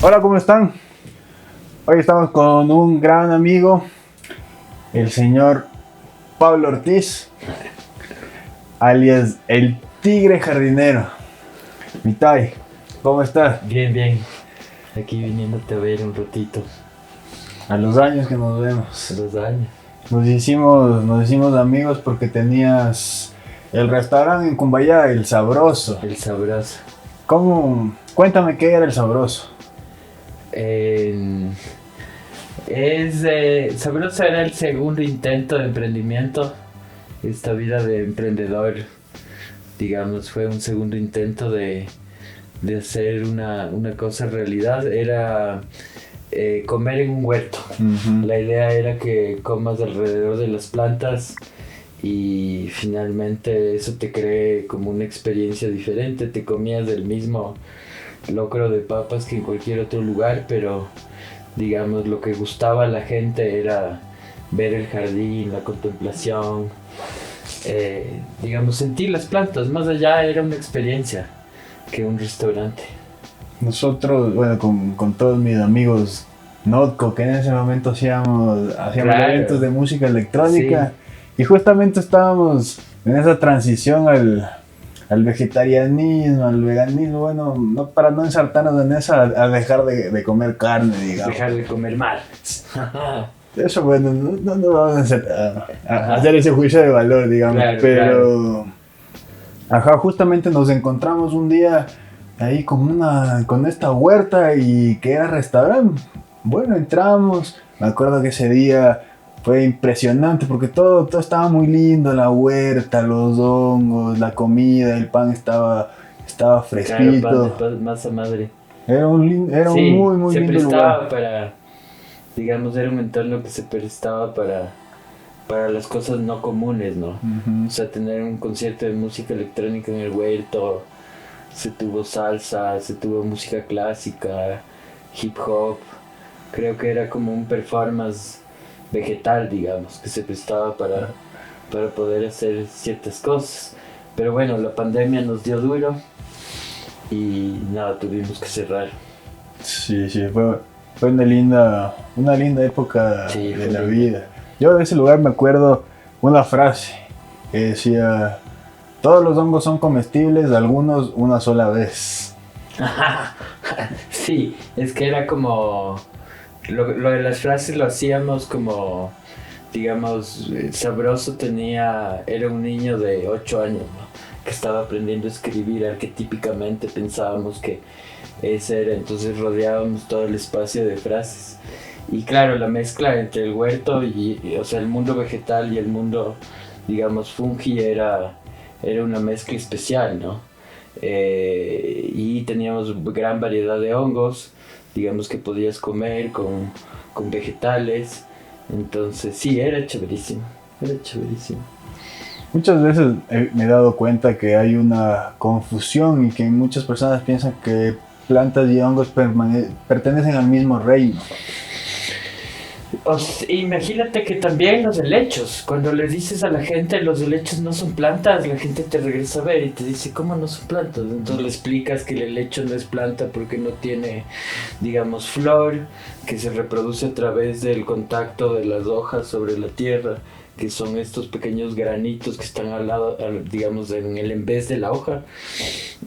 Hola, ¿cómo están? Hoy estamos con un gran amigo, el señor Pablo Ortiz, alias el Tigre Jardinero. Mitai, ¿cómo estás? Bien, bien. Aquí viniéndote a ver un ratito. A los años que nos vemos. 2 años. Nos hicimos amigos porque tenías el restaurante en Cumbayá, El Sabroso. El sabroso. ¿Cómo? Cuéntame qué era El Sabroso. Sabroso era el segundo intento de emprendimiento. Esta vida de emprendedor, digamos, fue un segundo intento de hacer una cosa realidad. Era comer en un huerto. Uh-huh. La idea era que comas alrededor de las plantas y finalmente eso te cree como una experiencia diferente. Te comías del mismo locro de papas que en cualquier otro lugar, pero digamos lo que gustaba a la gente era ver el jardín, la contemplación, digamos sentir las plantas. Más allá era una experiencia que un restaurante. Nosotros, bueno, con todos mis amigos Notco, que en ese momento hacíamos Claro. eventos de música electrónica, y justamente estábamos en esa transición al vegetarianismo, al veganismo, bueno, no, para no ensartarnos en esa, a dejar de comer carne, digamos. Dejar de comer mal. Eso, bueno, no vamos a hacer ese juicio de valor, digamos, Claro, pero... Ajá, justamente nos encontramos un día ahí con esta huerta y que era restaurante. Bueno, entramos, me acuerdo que ese día fue impresionante porque todo estaba muy lindo, la huerta, los hongos, la comida, el pan estaba fresquito. Claro, pan, masa madre. Era un muy se lindo prestaba lugar. para, digamos, era un entorno que se prestaba para las cosas no comunes, ¿no? Uh-huh. O sea, tener un concierto de música electrónica en el huerto, se tuvo salsa, se tuvo música clásica, hip hop. Creo que era como un performance vegetal, digamos, que se prestaba para poder hacer ciertas cosas. Pero bueno, la pandemia nos dio duro y nada, tuvimos que cerrar. Sí, fue una linda época Sí, de fue la lindo. vida. Yo de ese lugar me acuerdo una frase que decía: todos los hongos son comestibles, algunos una sola vez. Sí, es que era como... Lo de las frases lo hacíamos como, digamos, Sabroso era un niño de 8 años, ¿no? Que estaba aprendiendo a escribir arquetípicamente, pensábamos que ese era, entonces rodeábamos todo el espacio de frases. Y claro, la mezcla entre el huerto o sea, el mundo vegetal y el mundo, digamos, fungi era una mezcla especial, ¿no? Y teníamos gran variedad de hongos, digamos, que podías comer con vegetales. Entonces, sí, era chéverísimo. Era chéverísimo. Muchas veces me he dado cuenta que hay una confusión y que muchas personas piensan que plantas y hongos pertenecen al mismo reino. Imagínate que también los helechos, cuando le dices a la gente los helechos no son plantas, la gente te regresa a ver y te dice, ¿cómo no son plantas? Entonces le explicas que el helecho no es planta porque no tiene, digamos, flor, que se reproduce a través del contacto de las hojas sobre la tierra, que son estos pequeños granitos que están al lado, digamos, en el en vez de la hoja.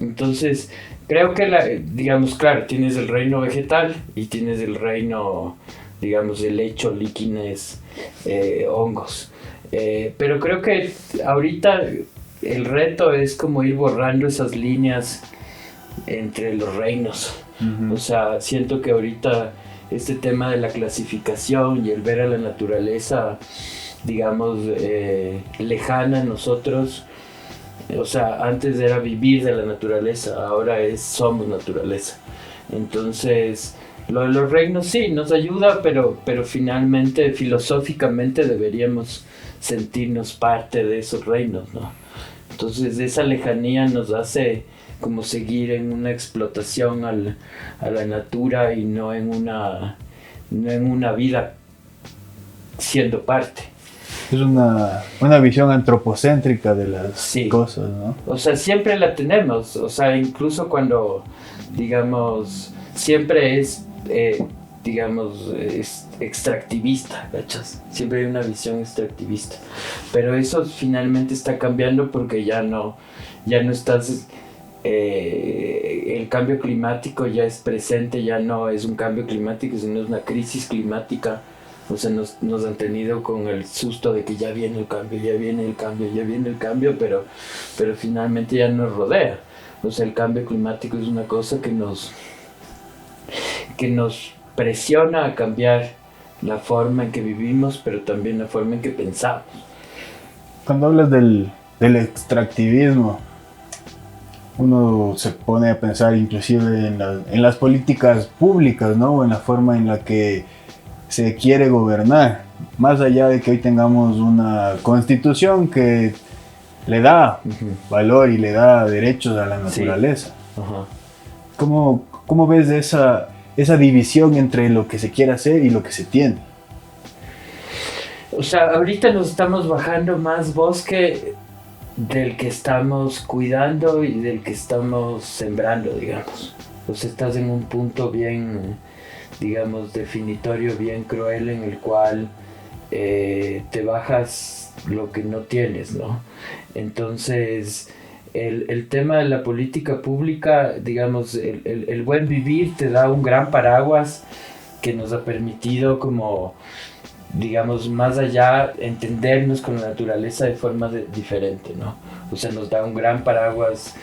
Entonces, creo que, digamos, claro, tienes el reino vegetal y tienes el reino, digamos, helecho, líquenes, hongos. Pero creo que ahorita el reto es como ir borrando esas líneas entre los reinos. Uh-huh. O sea, siento que ahorita este tema de la clasificación y el ver a la naturaleza, digamos, lejana a nosotros, o sea, antes era vivir de la naturaleza, ahora somos naturaleza. Entonces, lo de los reinos sí nos ayuda, pero finalmente, filosóficamente, deberíamos sentirnos parte de esos reinos, ¿no? Entonces, esa lejanía nos hace como seguir en una explotación a la natura y no en una vida siendo parte. Es una visión antropocéntrica de las Sí. cosas, ¿no? O sea, siempre la tenemos. O sea, incluso cuando, digamos, siempre es, digamos, es extractivista, ¿cachas? Siempre hay una visión extractivista. Pero eso finalmente está cambiando porque ya no estás... el cambio climático ya es presente, ya no es un cambio climático, sino es una crisis climática. O sea, nos han tenido con el susto de que ya viene el cambio, ya viene el cambio, ya viene el cambio, pero finalmente ya nos rodea. O sea, el cambio climático es una cosa que nos presiona a cambiar la forma en que vivimos, pero también la forma en que pensamos. Cuando hablas del extractivismo, uno se pone a pensar inclusive en las políticas públicas, ¿no? O en la forma en la que se quiere gobernar. Más allá de que hoy tengamos una constitución que le da valor y le da derechos a la naturaleza. Sí. ¿Cómo ves esa división entre lo que se quiere hacer y lo que se tiene? O sea, ahorita nos estamos bajando más bosque del que estamos cuidando y del que estamos sembrando, digamos. O sea, estás en un punto bien, digamos, definitorio, bien cruel, en el cual te bajas lo que no tienes, ¿no? Entonces, el tema de la política pública, digamos, el buen vivir te da un gran paraguas que nos ha permitido como, digamos, más allá, entendernos con la naturaleza de forma diferente, ¿no? O sea, nos da un gran paraguas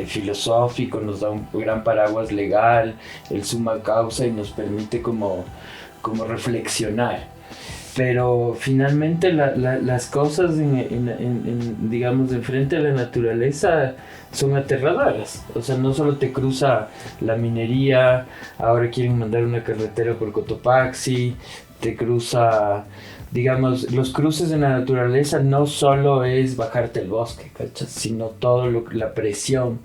filosófico, nos da un gran paraguas legal, el summa causa, y nos permite como reflexionar. Pero finalmente las cosas digamos, enfrente de la naturaleza son aterradoras. O sea, no solo te cruza la minería, ahora quieren mandar una carretera por Cotopaxi, te cruza, digamos, los cruces en la naturaleza no solo es bajarte el bosque, ¿cachas? Sino toda la presión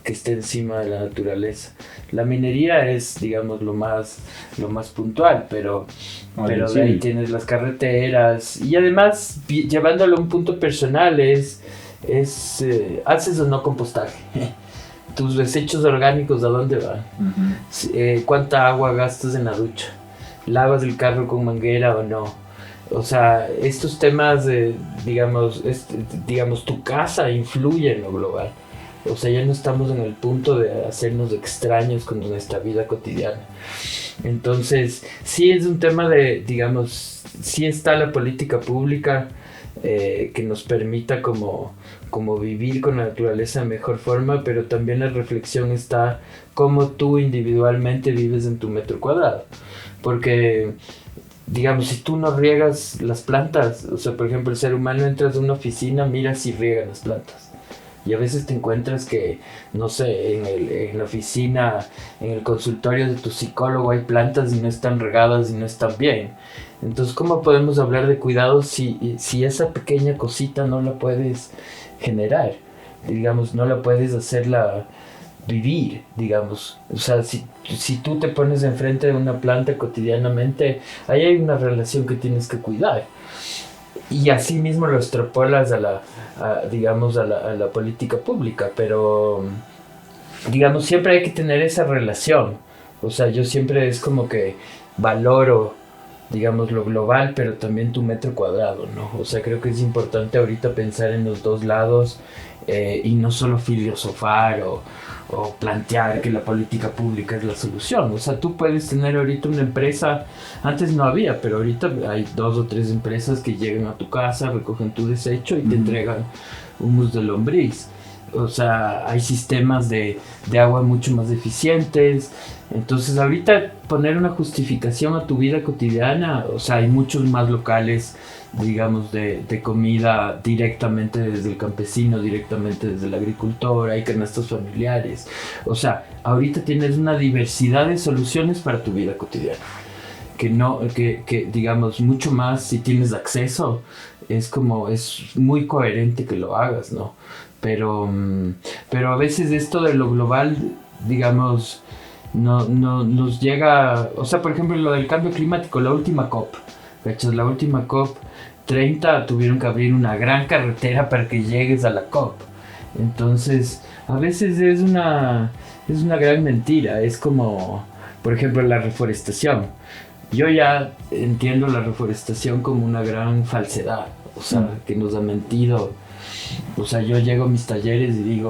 que está encima de la naturaleza. La minería es, digamos, lo más puntual, pero de ahí tienes las carreteras, y además, llevándolo a un punto personal, ¿haces o no compostaje? Tus desechos orgánicos, ¿a dónde van? ¿Cuánta agua gastas en la ducha? ¿Lavas el carro con manguera o no? O sea, estos temas digamos, tu casa influye en lo global. O sea, ya no estamos en el punto de hacernos extraños con nuestra vida cotidiana. Entonces, sí es un tema de, digamos, sí está la política pública que nos permita como vivir con la naturaleza de mejor forma, pero también la reflexión está cómo tú individualmente vives en tu metro cuadrado. Porque, digamos, si tú no riegas las plantas, o sea, por ejemplo, el ser humano entra a una oficina, mira si riega las plantas. Y a veces te encuentras que, no sé, en la oficina, en el consultorio de tu psicólogo hay plantas y no están regadas y no están bien. Entonces, ¿cómo podemos hablar de cuidado si esa pequeña cosita no la puedes generar? Digamos, no la puedes hacerla vivir, digamos. O sea, si tú te pones enfrente de una planta cotidianamente, ahí hay una relación que tienes que cuidar. Y así mismo lo extrapolas a la política pública, pero digamos, siempre hay que tener esa relación. O sea, yo siempre es como que valoro, digamos, lo global, pero también tu metro cuadrado, ¿no? O sea, creo que es importante ahorita pensar en los dos lados y no solo filosofar o plantear que la política pública es la solución. O sea, tú puedes tener ahorita una empresa, antes no había, pero ahorita hay 2 o 3 empresas que llegan a tu casa, recogen tu desecho y te entregan humus de lombriz. O sea, hay sistemas de agua mucho más eficientes. Entonces, ahorita poner una justificación a tu vida cotidiana, o sea, hay muchos más locales, digamos, de comida directamente desde el campesino, directamente desde el agricultor, hay canastas familiares. O sea, ahorita tienes una diversidad de soluciones para tu vida cotidiana. Que digamos, mucho más si tienes acceso, es muy coherente que lo hagas, ¿no? Pero a veces esto de lo global, digamos, no nos llega, o sea, por ejemplo, lo del cambio climático, la última COP, ¿cachas? La última COP 30 tuvieron que abrir una gran carretera para que llegues a la COP. Entonces, a veces es una gran mentira, es como por ejemplo, la reforestación. Yo ya entiendo la reforestación como una gran falsedad, o sea, que nos ha mentido. O sea, yo llego a mis talleres y digo,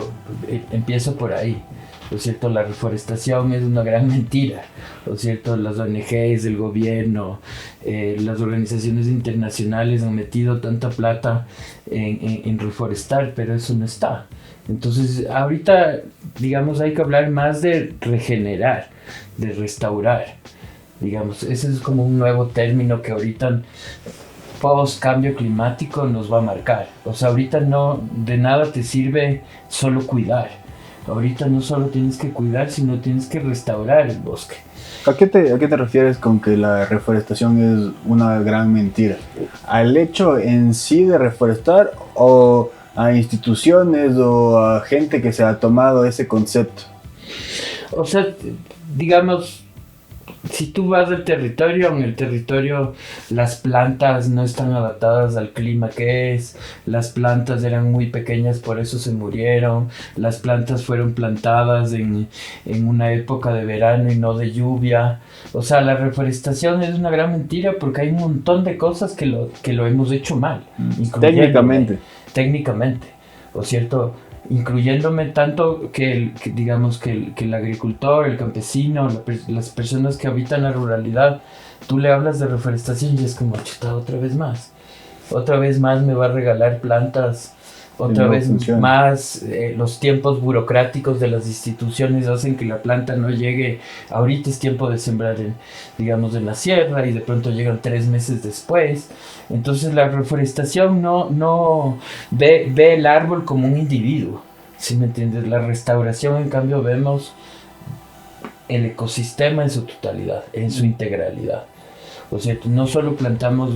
empiezo por ahí. ¿No es cierto? La reforestación es una gran mentira. ¿No es cierto? Las ONGs, el gobierno, las organizaciones internacionales han metido tanta plata en reforestar, pero eso no está. Entonces, ahorita, digamos, hay que hablar más de regenerar, de restaurar. Digamos, ese es como un nuevo término que ahorita post cambio climático nos va a marcar. O sea, ahorita no, de nada te sirve solo cuidar. Ahorita no solo tienes que cuidar, sino tienes que restaurar el bosque. ¿A qué te refieres con que la reforestación es una gran mentira? ¿Al hecho en sí de reforestar o a instituciones o a gente que se ha tomado ese concepto? O sea, digamos, si tú vas del territorio, en el territorio las plantas no están adaptadas al clima que es, las plantas eran muy pequeñas, por eso se murieron, las plantas fueron plantadas en una época de verano y no de lluvia. O sea, la reforestación es una gran mentira porque hay un montón de cosas que lo hemos hecho mal. Técnicamente, ¿o cierto? Incluyéndome tanto digamos que el agricultor, el campesino, las personas que habitan la ruralidad, tú le hablas de reforestación y es como, chuta, otra vez más me va a regalar plantas, otra vez más los tiempos burocráticos de las instituciones hacen que la planta no llegue. Ahorita es tiempo de sembrar digamos en la sierra y de pronto llegan 3 meses después. Entonces la reforestación no ve el árbol como un individuo, ¿sí me entiendes? La restauración, en cambio, vemos el ecosistema en su totalidad, en su integralidad. O sea, no solo plantamos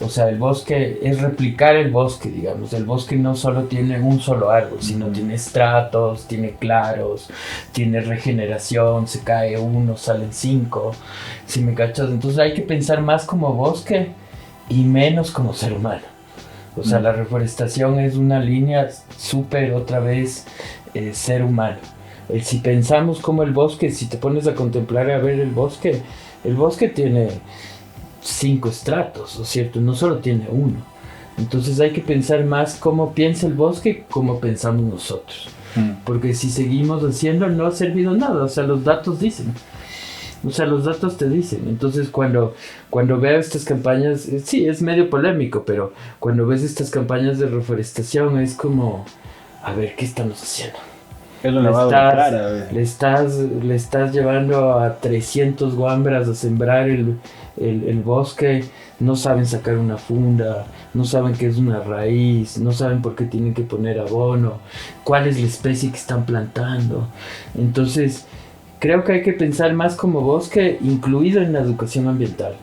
o sea, el bosque es replicar el bosque, digamos. El bosque no solo tiene un solo árbol, sino tiene estratos, tiene claros, tiene regeneración, se cae uno, salen 5, ¿sí me cachas? Entonces hay que pensar más como bosque y menos como ser humano. O sea, la reforestación es una línea súper, otra vez, ser humano. Si pensamos como el bosque, si te pones a contemplar y a ver el bosque tiene 5 estratos, ¿no es cierto? No solo tiene uno. Entonces hay que pensar más cómo piensa el bosque, cómo pensamos nosotros. Porque si seguimos haciendo, no ha servido nada. O sea, los datos dicen. O sea, los datos te dicen. Entonces, cuando veo estas campañas, sí, es medio polémico, pero cuando ves estas campañas de reforestación, es como, a ver, ¿qué estamos haciendo? Es lo lavado de cara. Le estás llevando a 300 guambras a sembrar el bosque, no saben sacar una funda, no saben qué es una raíz, no saben por qué tienen que poner abono, cuál es la especie que están plantando. Entonces, creo que hay que pensar más como bosque, incluido en la educación ambiental.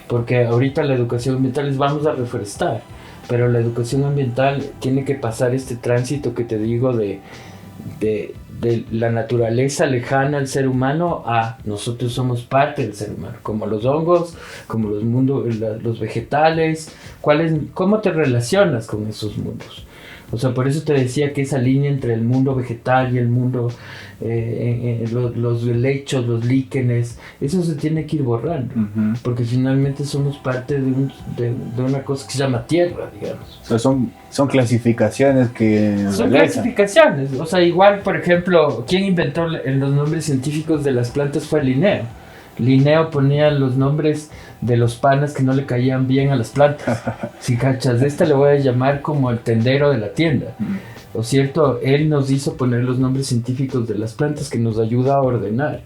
Porque ahorita la educación ambiental es vamos a reforestar, pero la educación ambiental tiene que pasar este tránsito que te digo de la naturaleza lejana al ser humano a nosotros somos parte del ser humano, como los hongos, como los vegetales. ¿Cómo te relacionas con esos mundos? O sea, por eso te decía que esa línea entre el mundo vegetal y el mundo, los helechos, los líquenes, eso se tiene que ir borrando, porque finalmente somos parte de una cosa que se llama tierra, digamos. O sea, son clasificaciones que... Son clasificaciones, o sea, igual, por ejemplo, ¿quién inventó los nombres científicos de las plantas? Fue Linneo. Linneo ponía los nombres de los panas que no le caían bien a las plantas. Si cachas, esta le voy a llamar como el tendero de la tienda. ¿O cierto? Él nos hizo poner los nombres científicos de las plantas que nos ayuda a ordenar,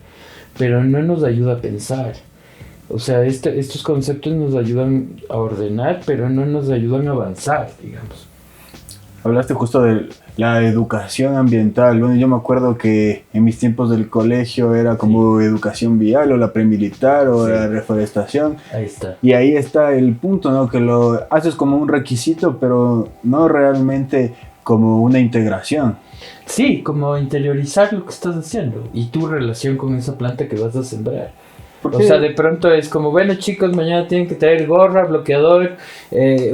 pero no nos ayuda a pensar. O sea, estos conceptos nos ayudan a ordenar, pero no nos ayudan a avanzar, digamos. Hablaste justo de la educación ambiental. Bueno, yo me acuerdo que en mis tiempos del colegio era como educación vial o la premilitar o la reforestación. Ahí está. Y ahí está el punto, ¿no? Que lo haces como un requisito, pero no realmente como una integración. Sí, como interiorizar lo que estás haciendo y tu relación con esa planta que vas a sembrar. O sea, de pronto es como, bueno chicos, mañana tienen que traer gorra, bloqueador,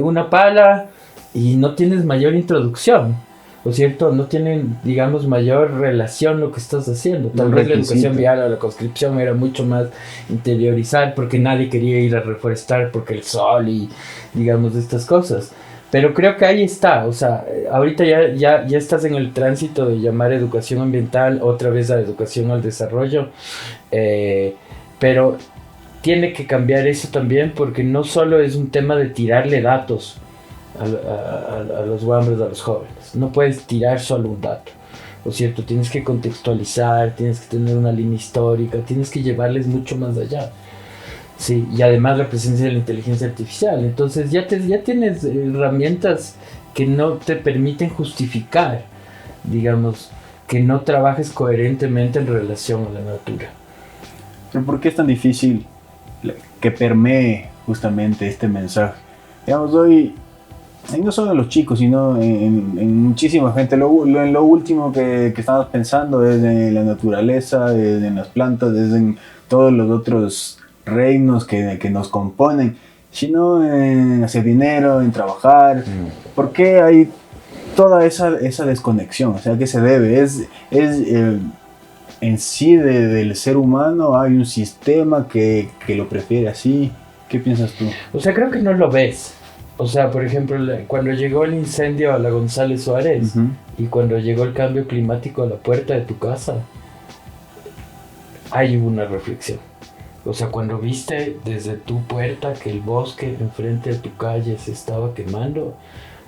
una pala, y no tienes mayor introducción. ¿o cierto? No tienen, digamos, mayor relación lo que estás haciendo. Tal vez la educación vial o la conscripción era mucho más interiorizar porque nadie quería ir a reforestar porque el sol y, digamos, estas cosas. Pero creo que ahí está, o sea, ahorita ya estás en el tránsito de llamar educación ambiental otra vez a educación al desarrollo, pero tiene que cambiar eso también porque no solo es un tema de tirarle datos a los guambres, a los jóvenes, no puedes tirar solo un dato, ¿no es cierto? Tienes que contextualizar, tienes que tener una línea histórica, tienes que llevarles mucho más allá. Sí, y además la presencia de la inteligencia artificial. Entonces ya tienes herramientas que no te permiten justificar, digamos, que no trabajes coherentemente en relación a la natura. ¿Pero por qué es tan difícil que permee justamente este mensaje? Digamos, hoy, y no solo en los chicos, sino en muchísima gente, lo último que estamos pensando es en la naturaleza, es en las plantas, es en todos los otros reinos que nos componen, sino en hacer dinero, en trabajar. ¿Por qué hay toda esa desconexión? O sea, ¿a qué se debe? ¿Es en sí del ser humano? ¿Hay un sistema que lo prefiere así? ¿Qué piensas tú? O sea, creo que no lo ves. O sea, por ejemplo, cuando llegó el incendio a la González Suárez y cuando llegó el cambio climático a la puerta de tu casa, hay una reflexión. O sea, cuando viste desde tu puerta que el bosque enfrente de tu calle se estaba quemando,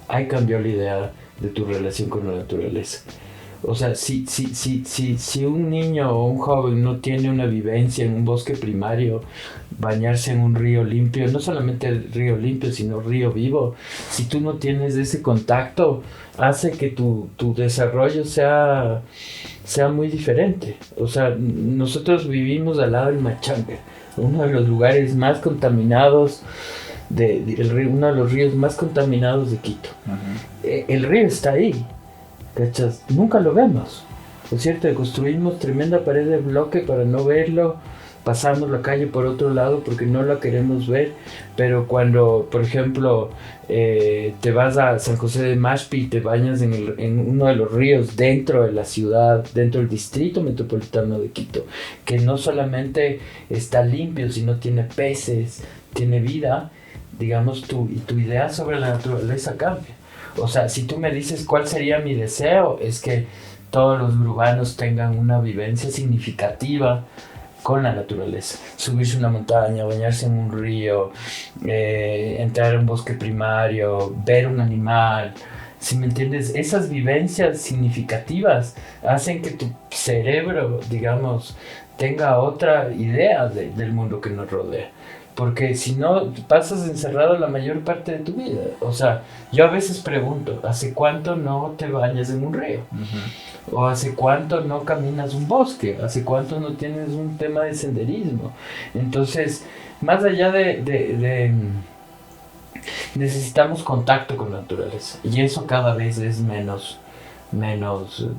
ahí cambió la idea de tu relación con la naturaleza. O sea, si un niño o un joven no tiene una vivencia en un bosque primario, bañarse en un río limpio, no solamente el río limpio, sino río vivo, si tú no tienes ese contacto, hace que tu desarrollo sea muy diferente. O sea, nosotros vivimos al lado del Machangue, uno de los lugares más contaminados, uno de los ríos más contaminados de Quito. El río está ahí, ¿cachas? Nunca lo vemos, ¿no es cierto? Construimos tremenda pared de bloque para no verlo, pasamos la calle por otro lado porque no la queremos ver, pero cuando, por ejemplo, te vas a San José de Mashpi y te bañas en uno de los ríos dentro de la ciudad, dentro del distrito metropolitano de Quito, que no solamente está limpio, sino tiene peces, tiene vida, digamos, tu idea sobre la naturaleza cambia. O sea, si tú me dices cuál sería mi deseo, es que todos los urbanos tengan una vivencia significativa con la naturaleza. Subirse una montaña, bañarse en un río, entrar a un bosque primario, ver un animal. Si me entiendes, esas vivencias significativas hacen que tu cerebro, digamos, tenga otra idea del mundo que nos rodea. Porque si no, pasas encerrado la mayor parte de tu vida. O sea, yo a veces pregunto, ¿hace cuánto no te bañas en un río? ¿O hace cuánto no caminas un bosque? ¿Hace cuánto no tienes un tema de senderismo? Entonces, más allá de necesitamos contacto con la naturaleza. Y eso cada vez es menos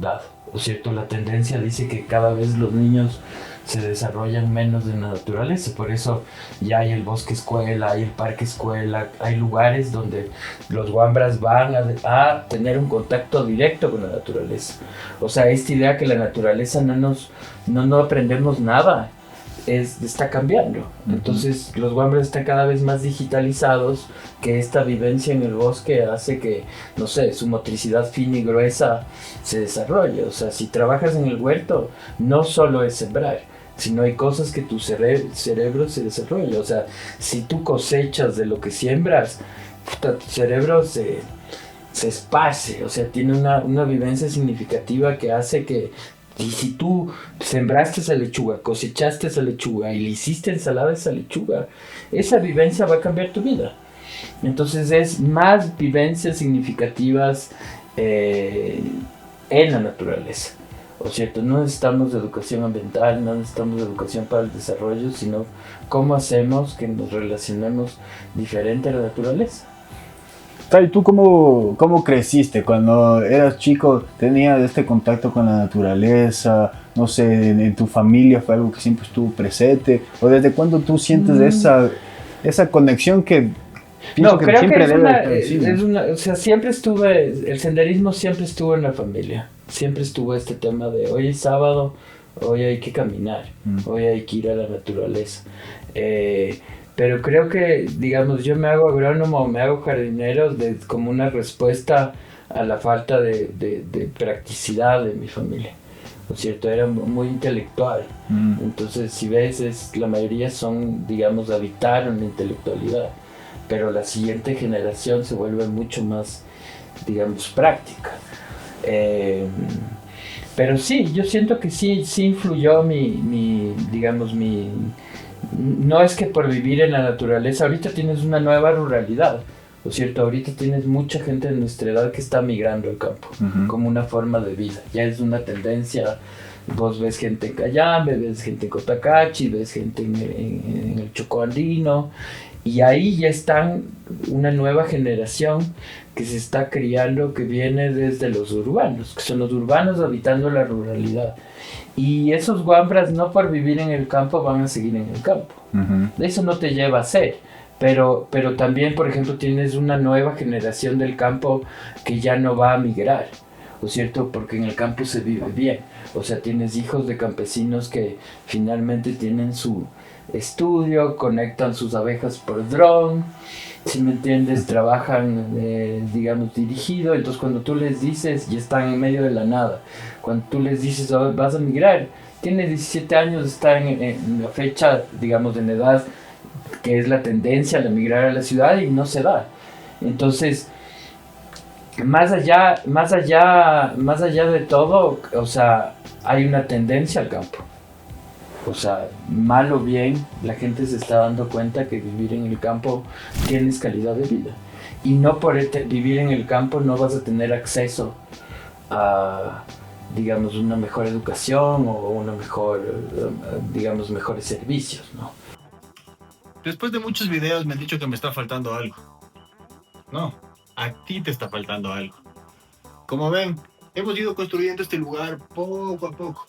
dado. ¿O cierto? La tendencia dice que cada vez los niños se desarrollan menos de la naturaleza, por eso ya hay el bosque escuela, hay el parque escuela, hay lugares donde los guambras van a tener un contacto directo con la naturaleza. O sea, esta idea que la naturaleza no aprendemos nada, está cambiando. Entonces los guambras están cada vez más digitalizados, que esta vivencia en el bosque hace que, no sé, su motricidad fina y gruesa se desarrolle. O sea, si trabajas en el huerto, no solo es sembrar, sino hay cosas que tu cerebro se desarrolla. O sea, si tú cosechas de lo que siembras, tu cerebro se esparce, o sea, tiene una vivencia significativa que hace que, y si tú sembraste esa lechuga, cosechaste esa lechuga y le hiciste ensalada a esa lechuga, esa vivencia va a cambiar tu vida. Entonces es más vivencias significativas en la naturaleza. O cierto, no necesitamos educación ambiental, no necesitamos educación para el desarrollo, sino cómo hacemos que nos relacionemos diferente a la naturaleza. ¿Y tú cómo creciste? Cuando eras chico, ¿tenías este contacto con la naturaleza? No sé, ¿en tu familia fue algo que siempre estuvo presente? ¿O desde cuándo tú sientes esa conexión que Pienso No, que creo que siempre es debe una, de ser así, es ¿no? una, o sea, siempre estuve, el senderismo siempre estuvo en la familia, siempre estuvo este tema de hoy es sábado, hoy hay que caminar, hoy hay que ir a la naturaleza. Eh, pero creo que, digamos, yo me hago agrónomo, me hago jardinero como una respuesta a la falta de practicidad de mi familia. ¿No es cierto? Era muy intelectual. Entonces, si ves, la mayoría son, digamos, habitaron la intelectualidad. Pero la siguiente generación se vuelve mucho más, digamos, práctica. Eh, pero sí, yo siento que sí influyó digamos, no es que por vivir en la naturaleza, ahorita tienes una nueva ruralidad, ¿no es cierto? Ahorita tienes mucha gente de nuestra edad que está migrando al campo, como una forma de vida, ya es una tendencia. Vos ves gente en Cayambe, ves gente en Cotacachi, ves gente en el Chocó andino, y ahí ya están una nueva generación que se está criando, que viene desde los urbanos, que son los urbanos habitando la ruralidad. Y esos guambras no por vivir en el campo van a seguir en el campo. Eso no te lleva a ser. Pero también, por ejemplo, tienes una nueva generación del campo que ya no va a migrar, ¿no es cierto? Porque en el campo se vive bien. O sea, tienes hijos de campesinos que finalmente tienen su estudio, conectan sus abejas por dron, si me entiendes, trabajan, digamos, dirigido. Entonces, cuando tú les dices, y están en medio de la nada, cuando tú les dices, oh, vas a migrar, tiene 17 años, está en la fecha, digamos, en edad que es la tendencia de migrar a la ciudad y no se da. Entonces, más allá de todo, o sea, hay una tendencia al campo. O sea, mal o bien, la gente se está dando cuenta que vivir en el campo tienes calidad de vida. Y no por vivir en el campo no vas a tener acceso a, digamos, una mejor educación o una mejor, digamos, mejores servicios, ¿no? Después de muchos videos me han dicho que me está faltando algo. No, a ti te está faltando algo. Como ven, hemos ido construyendo este lugar poco a poco.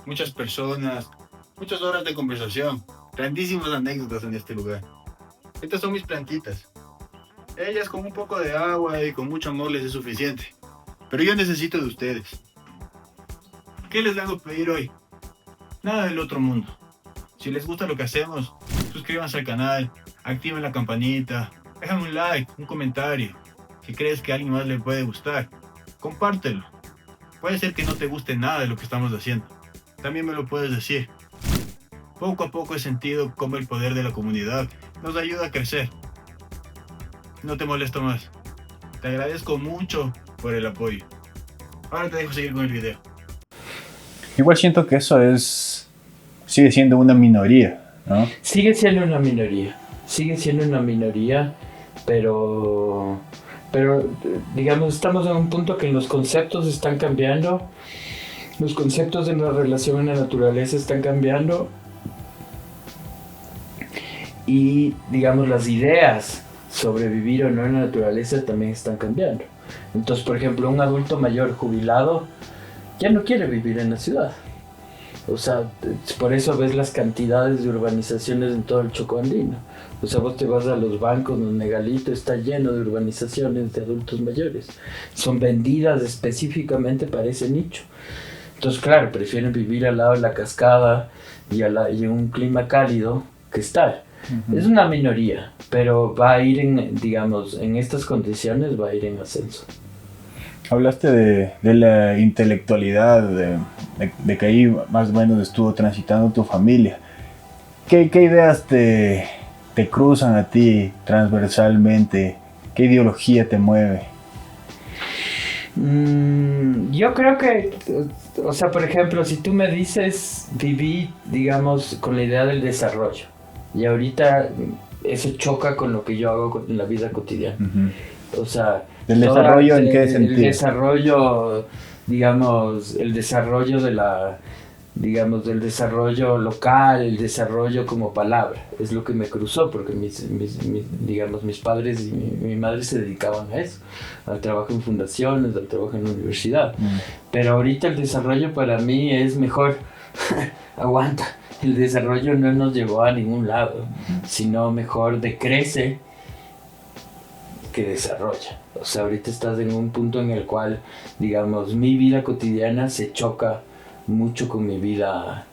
Muchas personas, muchas horas de conversación, grandísimas anécdotas en este lugar. Estas son mis plantitas. Ellas con un poco de agua y con mucho amor les es suficiente. Pero yo necesito de ustedes. ¿Qué les vengo a pedir hoy? Nada del otro mundo. Si les gusta lo que hacemos, suscríbanse al canal, activen la campanita, déjame un like, un comentario. Si crees que a alguien más le puede gustar, compártelo. Puede ser que no te guste nada de lo que estamos haciendo. También me lo puedes decir. Poco a poco he sentido cómo el poder de la comunidad nos ayuda a crecer. No te molesto más. Te agradezco mucho por el apoyo. Ahora te dejo seguir con el video. Igual siento que eso sigue siendo una minoría, ¿no? Sigue siendo una minoría, pero digamos, estamos en un punto que los conceptos están cambiando, los conceptos de la relación en la naturaleza están cambiando y, digamos, las ideas sobre vivir o no en la naturaleza también están cambiando. Entonces, por ejemplo, un adulto mayor jubilado ya no quiere vivir en la ciudad. O sea, por eso ves las cantidades de urbanizaciones en todo el Chocó andino. O sea, vos te vas a los bancos, los megalitos, está lleno de urbanizaciones de adultos mayores. Son vendidas específicamente para ese nicho. Entonces, claro, prefieren vivir al lado de la cascada y en un clima cálido que estar. Es una minoría, pero va a ir digamos, en estas condiciones va a ir en ascenso. Hablaste de la intelectualidad, de que ahí más o menos estuvo transitando tu familia. ¿Qué ideas te cruzan a ti transversalmente? ¿Qué ideología te mueve? Yo creo que, o sea, por ejemplo, si tú me dices, viví, digamos, con la idea del desarrollo, y ahorita eso choca con lo que yo hago en la vida cotidiana. O sea, ¿del desarrollo en qué sentido? El desarrollo, digamos, el desarrollo del desarrollo local, el desarrollo como palabra, es lo que me cruzó, porque mis padres y mi madre se dedicaban a eso, al trabajo en fundaciones, al trabajo en la universidad. Pero ahorita el desarrollo para mí es mejor, aguanta, el desarrollo no nos llevó a ningún lado, sino mejor decrece, que desarrolla. O sea, ahorita estás en un punto en el cual, digamos, mi vida cotidiana se choca mucho con mi vida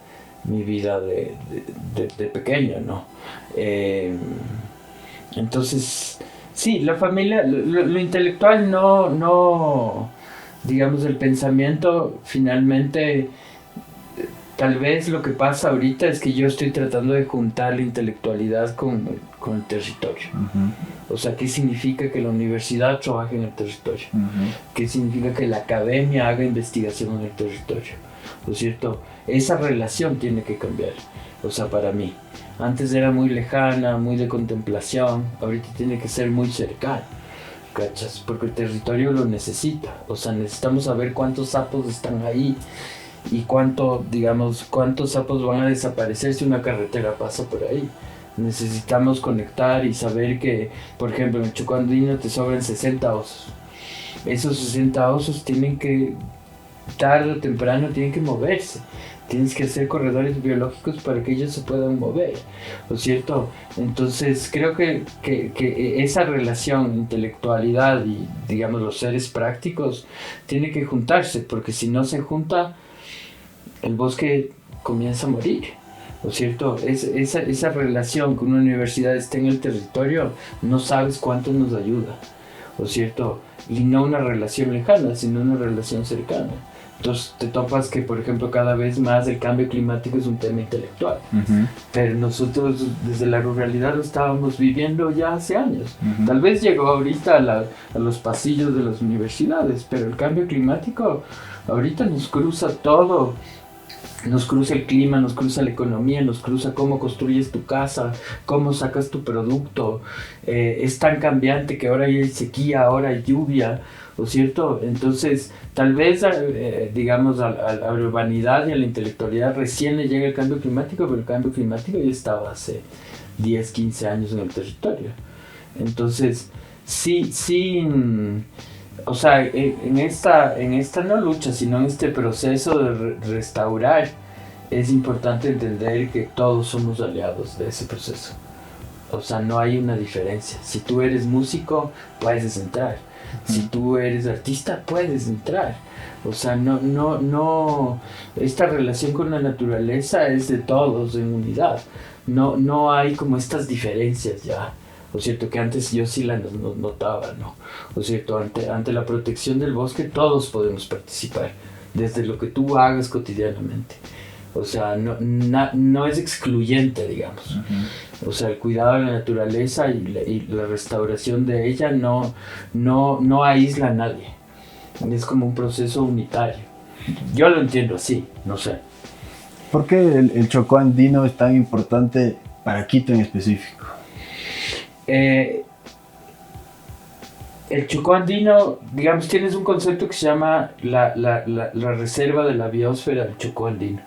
de pequeño, ¿no? Entonces, sí, la familia, lo intelectual no, digamos, el pensamiento finalmente, tal vez lo que pasa ahorita es que yo estoy tratando de juntar la intelectualidad con el territorio. O sea, ¿qué significa que la universidad trabaje en el territorio? ¿Qué significa que la academia haga investigación en el territorio? ¿No es cierto? Esa relación tiene que cambiar. O sea, para mí. Antes era muy lejana, muy de contemplación. Ahorita tiene que ser muy cercana. ¿Cachas? Porque el territorio lo necesita. O sea, necesitamos saber cuántos sapos están ahí y cuántos sapos van a desaparecer si una carretera pasa por ahí. Necesitamos conectar y saber que, por ejemplo, en el Chocó Andino te sobran 60 osos. Esos 60 osos tienen que, tarde o temprano, tienen que moverse. Tienes que hacer corredores biológicos para que ellos se puedan mover, ¿no es cierto? Entonces creo que esa relación, intelectualidad y, digamos, los seres prácticos, tiene que juntarse, porque si no se junta, el bosque comienza a morir, ¿no es cierto? Esa relación que una universidad esté en el territorio, no sabes cuánto nos ayuda, ¿no es cierto? Y no una relación lejana, sino una relación cercana. Entonces te topas que, por ejemplo, cada vez más el cambio climático es un tema intelectual. Pero nosotros desde la ruralidad lo estábamos viviendo ya hace años. Tal vez llegó ahorita a los pasillos de las universidades, pero el cambio climático ahorita nos cruza todo. Nos cruza el clima, nos cruza la economía, nos cruza cómo construyes tu casa, cómo sacas tu producto. Es tan cambiante que ahora hay sequía, ahora hay lluvia, ¿no es cierto? Entonces, tal vez, digamos, a la urbanidad y a la intelectualidad recién le llega el cambio climático, pero el cambio climático ya estaba hace 10, 15 años en el territorio. Entonces, sí, o sea, en esta no lucha, sino en este proceso de restaurar, es importante entender que todos somos aliados de ese proceso. O sea, no hay una diferencia. Si tú eres músico, puedes entrar. Si tú eres artista, puedes entrar. O sea, no, esta relación con la naturaleza es de todos en unidad. No hay como estas diferencias ya. ¿No es cierto? Que antes yo sí la notaba, ¿no? ¿No es cierto? Ante la protección del bosque todos podemos participar, desde lo que tú hagas cotidianamente. O sea, no es excluyente, digamos. O sea, el cuidado de la naturaleza y la restauración de ella no aísla a nadie. Es como un proceso unitario. Yo lo entiendo así, no sé. ¿Por qué el Chocó Andino es tan importante para Quito en específico? El Chocó Andino, digamos, tienes un concepto que se llama la reserva de la biosfera del Chocó Andino.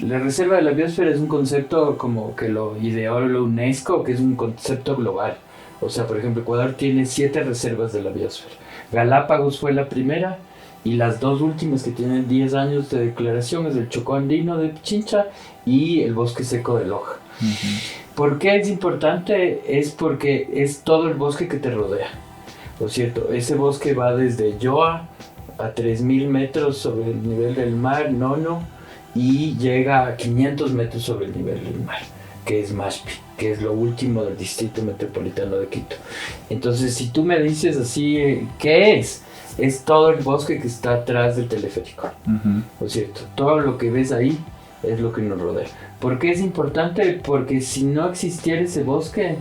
La reserva de la biosfera es un concepto como que lo ideó la UNESCO, que es un concepto global. O sea, por ejemplo, Ecuador tiene 7 reservas de la biosfera. Galápagos fue la primera, y las 2 últimas que tienen 10 años de declaración es el Chocó Andino de Pichincha y el bosque seco de Loja. ¿Por qué es importante? Es porque es todo el bosque que te rodea, ¿no es cierto? Ese bosque va desde Yoa a 3.000 metros sobre el nivel del mar, Nono, y llega a 500 metros sobre el nivel del mar, que es Mashpi, que es lo último del distrito metropolitano de Quito. Entonces, si tú me dices así, ¿qué es? Es todo el bosque que está atrás del teleférico, ¿no es cierto? Todo lo que ves ahí es lo que nos rodea. ¿Por qué es importante? Porque si no existiera ese bosque,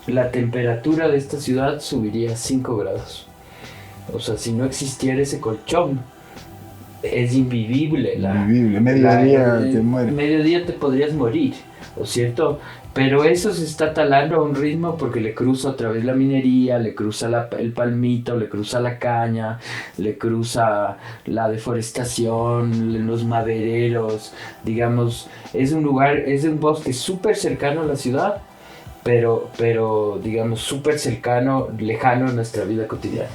la temperatura de esta ciudad subiría 5 grados. O sea, si no existiera ese colchón, es invivible. Mediodía te mueres. Mediodía te podrías morir, ¿no es cierto? Pero eso se está talando a un ritmo porque le cruza otra vez la minería, le cruza el palmito, le cruza la caña, le cruza la deforestación, los madereros, digamos, es un bosque súper cercano a la ciudad, pero digamos súper cercano, lejano a nuestra vida cotidiana.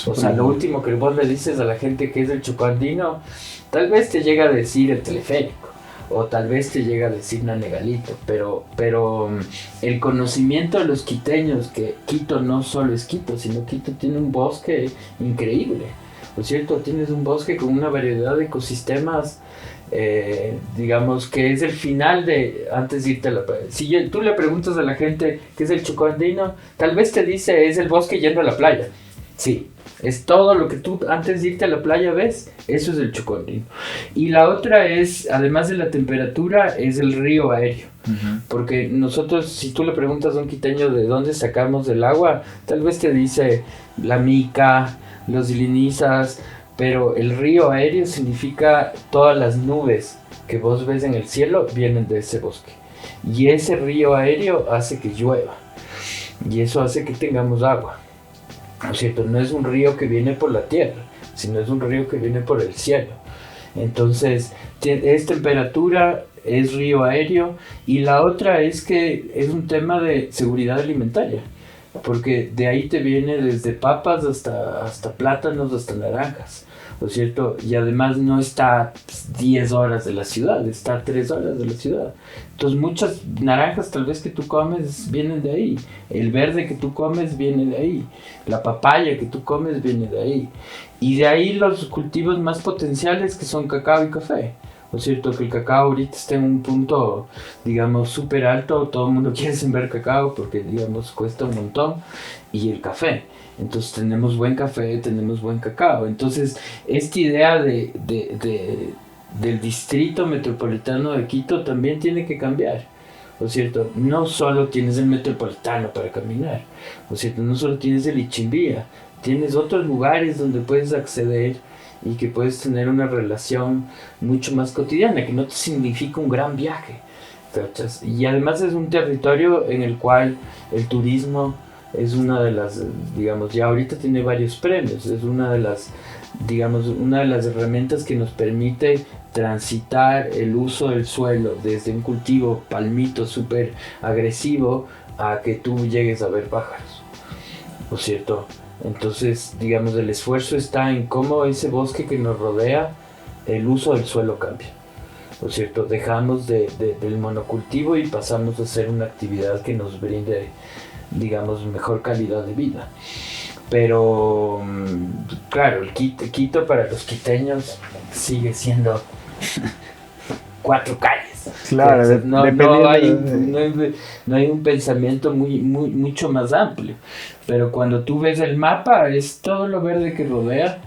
O sea, lo último que vos le dices a la gente que es el Chocó Andino, tal vez te llega a decir el teleférico. o tal vez te llega a decir Nanegalito, pero el conocimiento de los quiteños, que Quito no solo es Quito, sino Quito tiene un bosque increíble, ¿no es cierto? Tienes un bosque con una variedad de ecosistemas, digamos que es el final de antes de irte a la playa. Si tú le preguntas a la gente qué es el Chocó andino, tal vez te dice es el bosque yendo a la playa. Sí, es todo lo que tú antes de irte a la playa ves, eso es el Chocó andino. Y la otra es, además de la temperatura, es el río aéreo. Porque nosotros, si tú le preguntas a un quiteño de dónde sacamos el agua, tal vez te dice la mica, los ilinizas, pero el río aéreo significa todas las nubes que vos ves en el cielo vienen de ese bosque. Y ese río aéreo hace que llueva. Y eso hace que tengamos agua. ¿No es cierto? No es un río que viene por la tierra, sino es un río que viene por el cielo. Entonces, es temperatura, es río aéreo, y la otra es que es un tema de seguridad alimentaria, porque de ahí te viene desde papas hasta plátanos, hasta naranjas, ¿no es cierto? Y además no está 10 horas de la ciudad, está 3 horas de la ciudad. Entonces muchas naranjas tal vez que tú comes vienen de ahí, el verde que tú comes viene de ahí, la papaya que tú comes viene de ahí. Y de ahí los cultivos más potenciales que son cacao y café. ¿No es cierto? Que el cacao ahorita está en un punto, digamos, súper alto, todo el mundo quiere sembrar cacao porque, digamos, cuesta un montón, y el café. Entonces tenemos buen café, tenemos buen cacao. Entonces, esta idea del distrito metropolitano de Quito también tiene que cambiar. ¿No es cierto? No solo tienes el metropolitano para caminar, ¿no es cierto? No solo tienes el Ichimbía, tienes otros lugares donde puedes acceder y que puedes tener una relación mucho más cotidiana, que no te significa un gran viaje, ¿cachas? Y además es un territorio en el cual el turismo es una de las, digamos, ya ahorita tiene varios premios, es una de las, digamos, una de las herramientas que nos permite transitar el uso del suelo desde un cultivo palmito súper agresivo a que tú llegues a ver pájaros, ¿no es cierto? Entonces, digamos, el esfuerzo está en cómo ese bosque que nos rodea, el uso del suelo cambia, ¿no es cierto? Dejamos del monocultivo y pasamos a hacer una actividad que nos brinde, digamos, mejor calidad de vida. Pero, claro, el Quito para los quiteños sigue siendo 4 calles. Claro, no hay un pensamiento mucho más amplio. Pero cuando tú ves el mapa, es todo lo verde que rodea,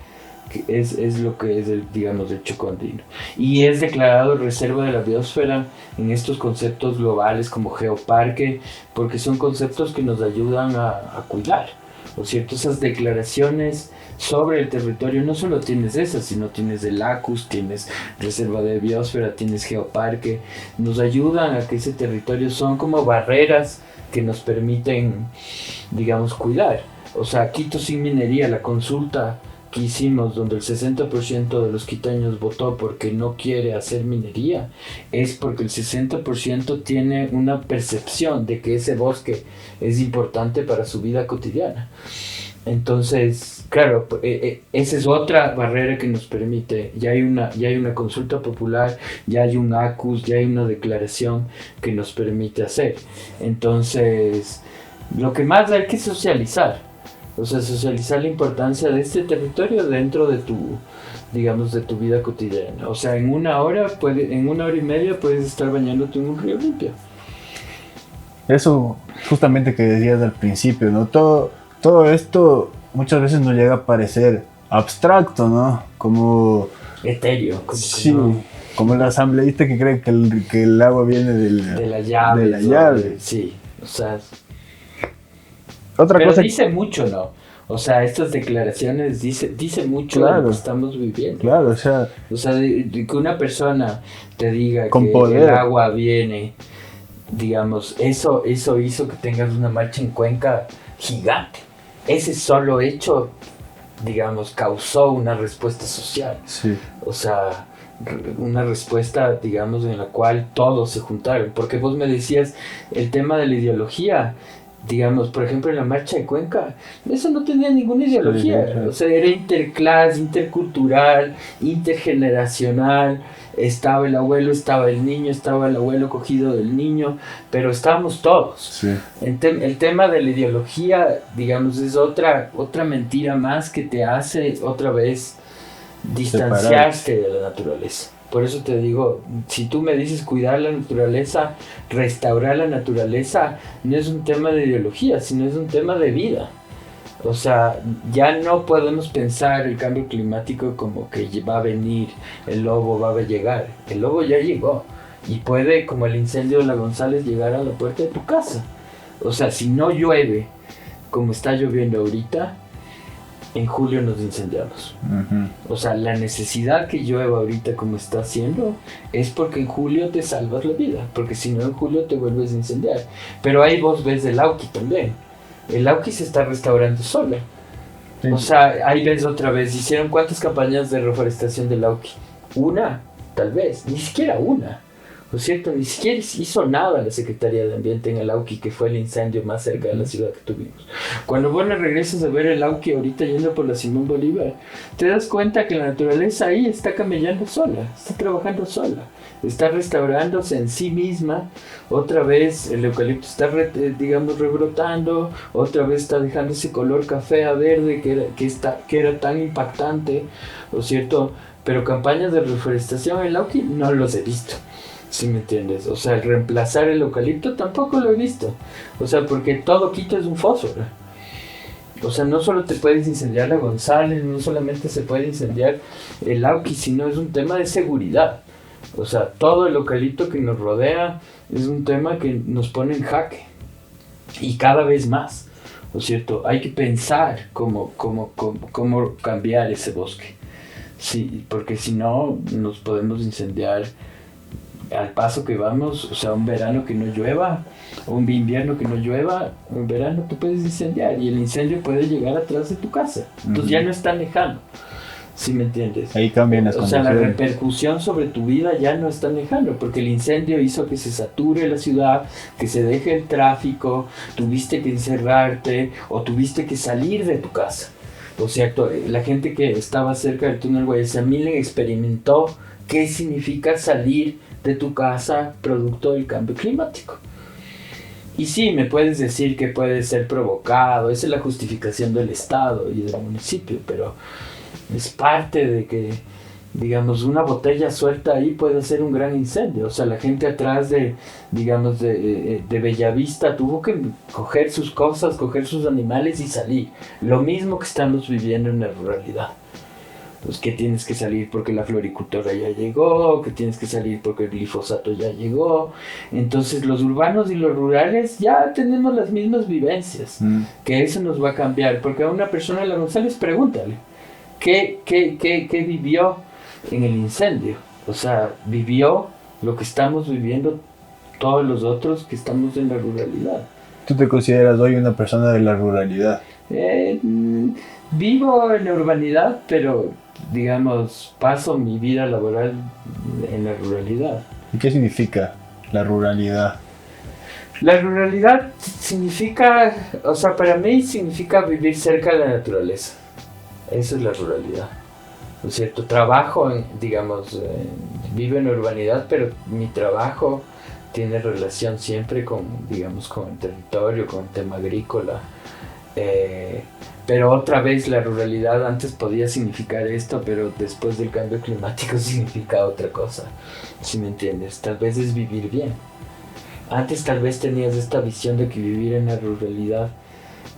que es lo que es digamos, el Chocó andino. Y es declarado reserva de la biosfera en estos conceptos globales como geoparque, porque son conceptos que nos ayudan a cuidar, ¿no es cierto? Esas declaraciones sobre el territorio, no solo tienes esas, sino tienes el ACUS, tienes reserva de biosfera, tienes geoparque, nos ayudan a que ese territorio son como barreras que nos permiten, digamos, cuidar. O sea, Quito sin minería, la consulta que hicimos donde el 60% de los quiteños votó porque no quiere hacer minería, es porque el 60% tiene una percepción de que ese bosque es importante para su vida cotidiana. Entonces, claro, esa es otra barrera que nos permite, ya hay una consulta popular, ya hay un ACUS, ya hay una declaración que nos permite hacer. Entonces, lo que más hay que socializar, o sea, socializar la importancia de este territorio dentro de tu, digamos, de tu vida cotidiana. O sea, en una hora y media puedes estar bañándote en un río limpio. Eso justamente que decías al principio, ¿no? Todo esto muchas veces nos llega a parecer abstracto, ¿no? Como etéreo, como sí, no. Como el asambleísta que cree que el agua viene de la llave. De la llave. Sí, o sea. Otra pero cosa dice mucho, ¿no? O sea, estas declaraciones dice mucho de lo que estamos viviendo. Claro, o sea, de que una persona te diga con que poder. El agua viene, digamos, eso hizo que tengas una marcha en Cuenca gigante. Ese solo hecho, digamos, causó una respuesta social. Sí. O sea, una respuesta, digamos, en la cual todos se juntaron. Porque vos me decías el tema de la ideología. Digamos, por ejemplo, en la marcha de Cuenca, eso no tenía ninguna ideología. Sí. O sea, era interclase, intercultural, intergeneracional. estaba el abuelo, estaba el niño, estaba el abuelo cogido del niño, pero estábamos todos. Sí. El tema de la ideología, digamos, es otra mentira más que te hace otra vez distanciarte de la naturaleza. Por eso te digo, si tú me dices cuidar la naturaleza, restaurar la naturaleza, no es un tema de ideología, sino es un tema de vida. O sea, ya no podemos pensar el cambio climático como que va a venir, el lobo va a llegar. El lobo ya llegó y puede, como el incendio de la González, llegar a la puerta de tu casa. O sea, si no llueve como está lloviendo ahorita, en julio nos incendiamos. O sea, la necesidad que llueva ahorita como está haciendo es porque en julio te salvas la vida, porque si no en julio te vuelves a incendiar. Pero ahí vos ves el Lauqui también. El Lauqui se está restaurando solo. Sí. O sea, ahí ves otra vez, hicieron cuántas campañas de reforestación del Lauqui. Una, tal vez, ni siquiera una. ¿No es cierto? Ni siquiera hizo nada la Secretaría de Ambiente en el Lauqui, que fue el incendio más cerca de la ciudad que tuvimos. Cuando vos regresas a ver el Lauqui ahorita yendo por la Simón Bolívar, te das cuenta que la naturaleza ahí está camellando sola, está trabajando sola, está restaurándose en sí misma. Otra vez el eucalipto está, digamos, rebrotando, otra vez está dejando ese color café a verde que era tan impactante, ¿no es cierto? Pero campañas de reforestación en el Lauqui no los he visto. ¿Sí me entiendes? O sea, el reemplazar el eucalipto tampoco lo he visto. O sea, porque todo Quito es un fósforo. O sea, no solo te puedes incendiar la González, no solamente se puede incendiar el Lauqui, sino es un tema de seguridad. O sea, todo el eucalipto que nos rodea es un tema que nos pone en jaque. Y cada vez más, ¿no es cierto? Hay que pensar cómo cambiar ese bosque. Sí, porque si no, nos podemos incendiar al paso que vamos. O sea, un verano que no llueva, o un invierno que no llueva, un verano te puedes incendiar y el incendio puede llegar atrás de tu casa. Entonces ya no es tan lejano. ¿Sí me entiendes? Ahí cambian las condiciones. O sea, la repercusión sobre tu vida ya no es tan lejano, porque el incendio hizo que se sature la ciudad, que se deje el tráfico, tuviste que encerrarte o tuviste que salir de tu casa. O sea, la gente que estaba cerca del túnel Guayasamín experimentó qué significa salir de tu casa producto del cambio climático. Y sí, me puedes decir que puede ser provocado, esa es la justificación del Estado y del municipio, pero es parte de que, digamos, una botella suelta ahí puede ser un gran incendio. O sea, la gente atrás de Bellavista tuvo que coger sus cosas, coger sus animales y salir. Lo mismo que estamos viviendo en la ruralidad. Pues que tienes que salir porque la floricultura ya llegó, que tienes que salir porque el glifosato ya llegó. Entonces los urbanos y los rurales ya tenemos las mismas vivencias, que eso nos va a cambiar. Porque a una persona de la González, pregúntale, ¿qué vivió en el incendio? O sea, vivió lo que estamos viviendo todos los otros que estamos en la ruralidad. ¿Tú te consideras hoy una persona de la ruralidad? Vivo en la urbanidad, pero, digamos, paso mi vida laboral en la ruralidad. ¿Y qué significa la ruralidad? La ruralidad significa, o sea, para mí significa vivir cerca de la naturaleza. Eso es la ruralidad, ¿no es cierto? Trabajo, digamos, vivo en la urbanidad, pero mi trabajo tiene relación siempre con, digamos, con el territorio, con el tema agrícola. Pero otra vez la ruralidad antes podía significar esto, pero después del cambio climático significa otra cosa, ¿sí me entiendes? Tal vez es vivir bien. Antes tal vez tenías esta visión de que vivir en la ruralidad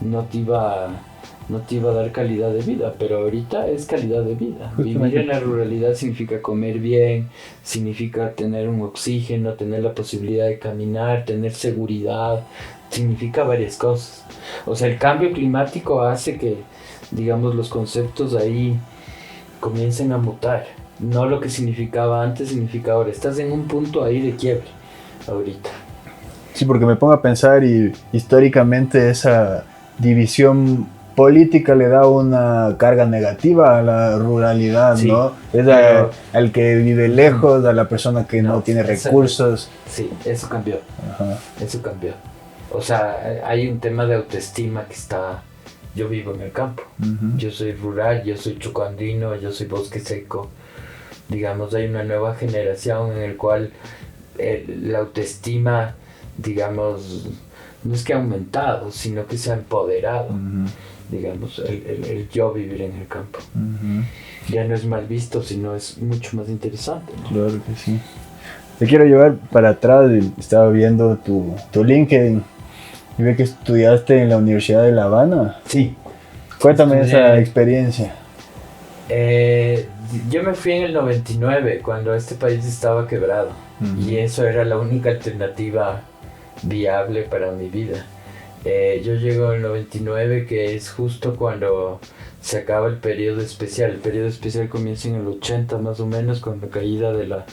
no te iba a dar calidad de vida, pero ahorita es calidad de vida. Vivir en la ruralidad significa comer bien, significa tener un oxígeno, tener la posibilidad de caminar, tener seguridad, significa varias cosas. O sea, el cambio climático hace que, digamos, los conceptos ahí comiencen a mutar. No lo que significaba antes significa ahora. Estás en un punto ahí de quiebre ahorita. Sí, porque me pongo a pensar y históricamente esa división política le da una carga negativa a la ruralidad, sí, ¿no? Es al que vive lejos, a la persona que no tiene recursos. Sí, eso cambió. Ajá. Eso cambió. O sea, hay un tema de autoestima que está... Yo vivo en el campo. Yo soy rural, yo soy chocoandino, yo soy bosque seco. digamos, hay una nueva generación en el cual la autoestima, digamos, no es que ha aumentado, sino que se ha empoderado, digamos, el yo vivir en el campo. Ya no es mal visto, sino es mucho más interesante, ¿no? Claro que sí. Te quiero llevar para atrás, estaba viendo tu LinkedIn y ve que estudiaste en la Universidad de La Habana. Sí. Cuéntame esa experiencia. Yo me fui en el 99, cuando este país estaba quebrado, y eso era la única alternativa viable para mi vida. Yo llego en el 99, que es justo cuando se acaba el periodo especial. El periodo especial comienza en el 80 más o menos, con la caída de la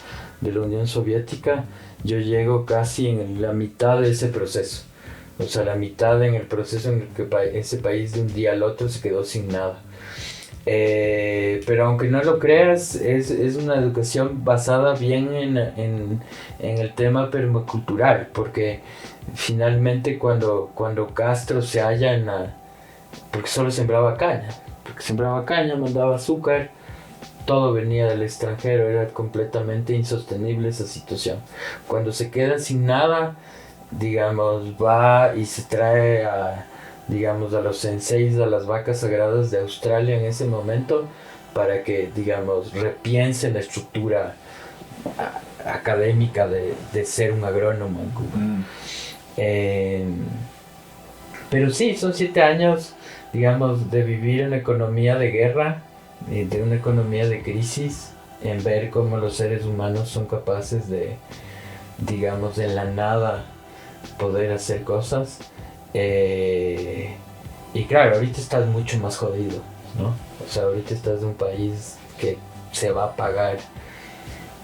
Unión Soviética. Yo llego casi en la mitad de ese proceso. O sea, la mitad en el proceso en el que ese país de un día al otro se quedó sin nada. Pero aunque no lo creas, es una educación basada bien en el tema permacultural, porque finalmente cuando Castro se halla porque solo sembraba caña, mandaba azúcar, todo venía del extranjero, era completamente insostenible esa situación. Cuando se queda sin nada, digamos, va y se trae a los senseis, a las vacas sagradas de Australia en ese momento, para que, digamos, repiensen la estructura académica de ser un agrónomo en Cuba. Pero sí, son 7 años, digamos, de vivir en una economía de guerra, de una economía de crisis, en ver cómo los seres humanos son capaces de, digamos, en la nada poder hacer cosas. Y claro, ahorita estás mucho más jodido, ¿no? O sea, ahorita estás en un país que se va a pagar.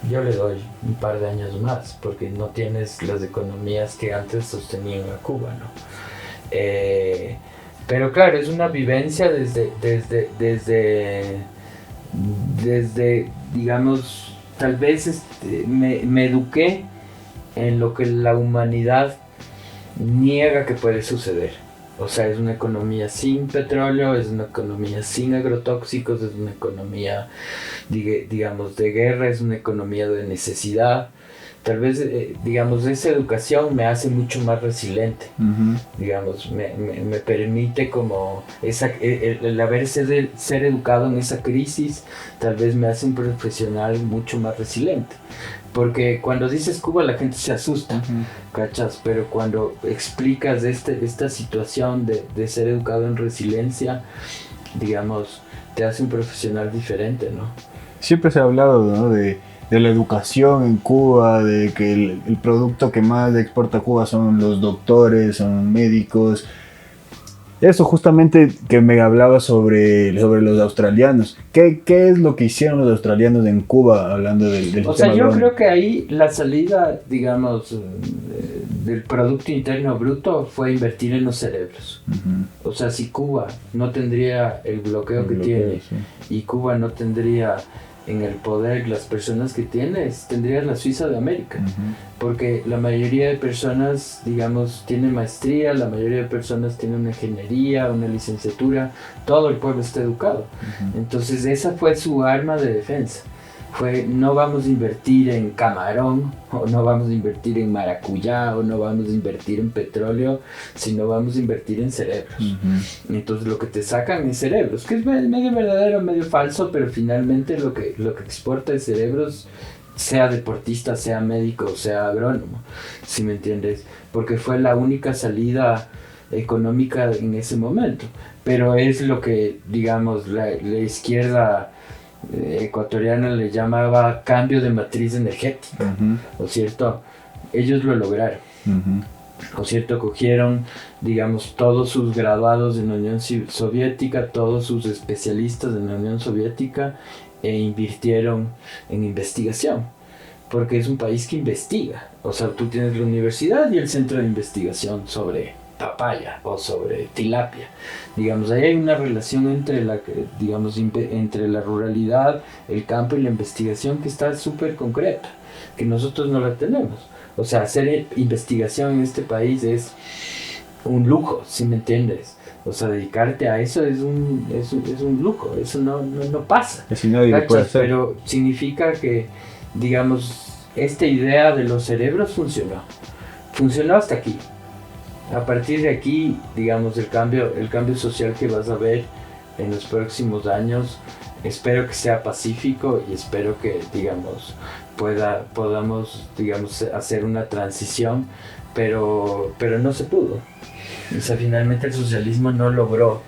Yo le doy un par de años más, porque no tienes las economías que antes sostenían a Cuba, ¿no? Pero claro, es una vivencia desde digamos, tal vez me eduqué en lo que la humanidad niega que puede suceder. O sea, es una economía sin petróleo, es una economía sin agrotóxicos, es una economía, digamos, de guerra, es una economía de necesidad. Tal vez, digamos, esa educación me hace mucho más resiliente. Digamos, me permite como el haberse de ser educado en esa crisis, tal vez me hace un profesional mucho más resiliente. Porque cuando dices Cuba la gente se asusta, ¿cachas? Pero cuando explicas esta situación de ser educado en resiliencia, digamos, te hace un profesional diferente, ¿no? Siempre se ha hablado, ¿no?, de la educación en Cuba, de que el producto que más exporta Cuba son los doctores, son médicos. Eso justamente que me hablaba sobre los australianos. ¿Qué es lo que hicieron los australianos en Cuba, hablando del sistema? O sea, yo creo que ahí la salida, digamos, del Producto Interno Bruto fue invertir en los cerebros. O sea, si Cuba no tendría el bloqueo que tiene, sí, y Cuba no tendría en el poder las personas que tienes, tendrías la Suiza de América. Porque la mayoría de personas, digamos, tienen maestría, la mayoría de personas tienen una ingeniería, una licenciatura, todo el pueblo está educado. Entonces esa fue su arma de defensa. Fue, no vamos a invertir en camarón, o no vamos a invertir en maracuyá, o no vamos a invertir en petróleo, sino vamos a invertir en cerebros. Entonces lo que te sacan es cerebros, que es medio verdadero, medio falso, pero finalmente lo que exporta es cerebros, sea deportista, sea médico, sea agrónomo, ¿sí me entiendes? Porque fue la única salida económica en ese momento. Pero es lo que, digamos, la izquierda ecuatoriana le llamaba cambio de matriz energética, ¿no es cierto? Ellos lo lograron, ¿no es cierto? Cogieron, digamos, todos sus graduados en la Unión Soviética, todos sus especialistas en la Unión Soviética, e invirtieron en investigación, porque es un país que investiga. O sea, tú tienes la universidad y el centro de investigación sobre papaya o sobre tilapia. Digamos, ahí hay una relación entre entre la ruralidad, el campo y la investigación que está súper concreta, que nosotros no la tenemos. O sea, hacer investigación en este país es un lujo, ¿sí me entiendes? O sea, dedicarte a eso es un lujo, eso no pasa. Que si nadie lo puede hacer. Pero significa que, digamos, esta idea de los cerebros funcionó hasta aquí. A partir de aquí, digamos, el cambio social que vas a ver en los próximos años, espero que sea pacífico y espero que, digamos, podamos, digamos, hacer una transición, pero no se pudo. O sea, finalmente el socialismo no logró,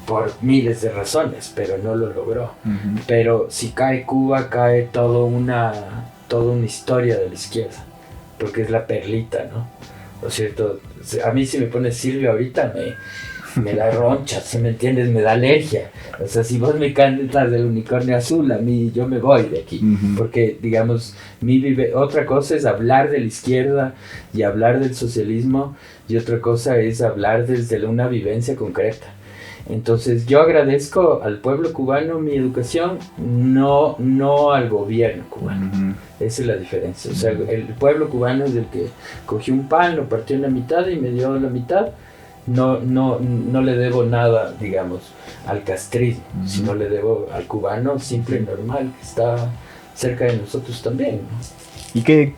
por miles de razones, pero no lo logró. Uh-huh. Pero si cae Cuba, cae toda una historia de la izquierda, porque es la perlita, ¿no? ¿No es cierto? A mí si me pones Silvio ahorita me da roncha, ¿sí me entiendes? Me da alergia. O sea, si vos me cantas del unicornio azul, a mí yo me voy de aquí. Uh-huh. Porque, digamos, otra cosa es hablar de la izquierda y hablar del socialismo, y otra cosa es hablar desde una vivencia concreta. Entonces yo agradezco al pueblo cubano mi educación, no al gobierno cubano. Uh-huh. Esa es la diferencia. O sea, el pueblo cubano es el que cogió un pan, lo partió en la mitad y me dio la mitad. No le debo nada, digamos, al castrismo, uh-huh, sino le debo al cubano simple y normal que está cerca de nosotros también, ¿no? ¿Y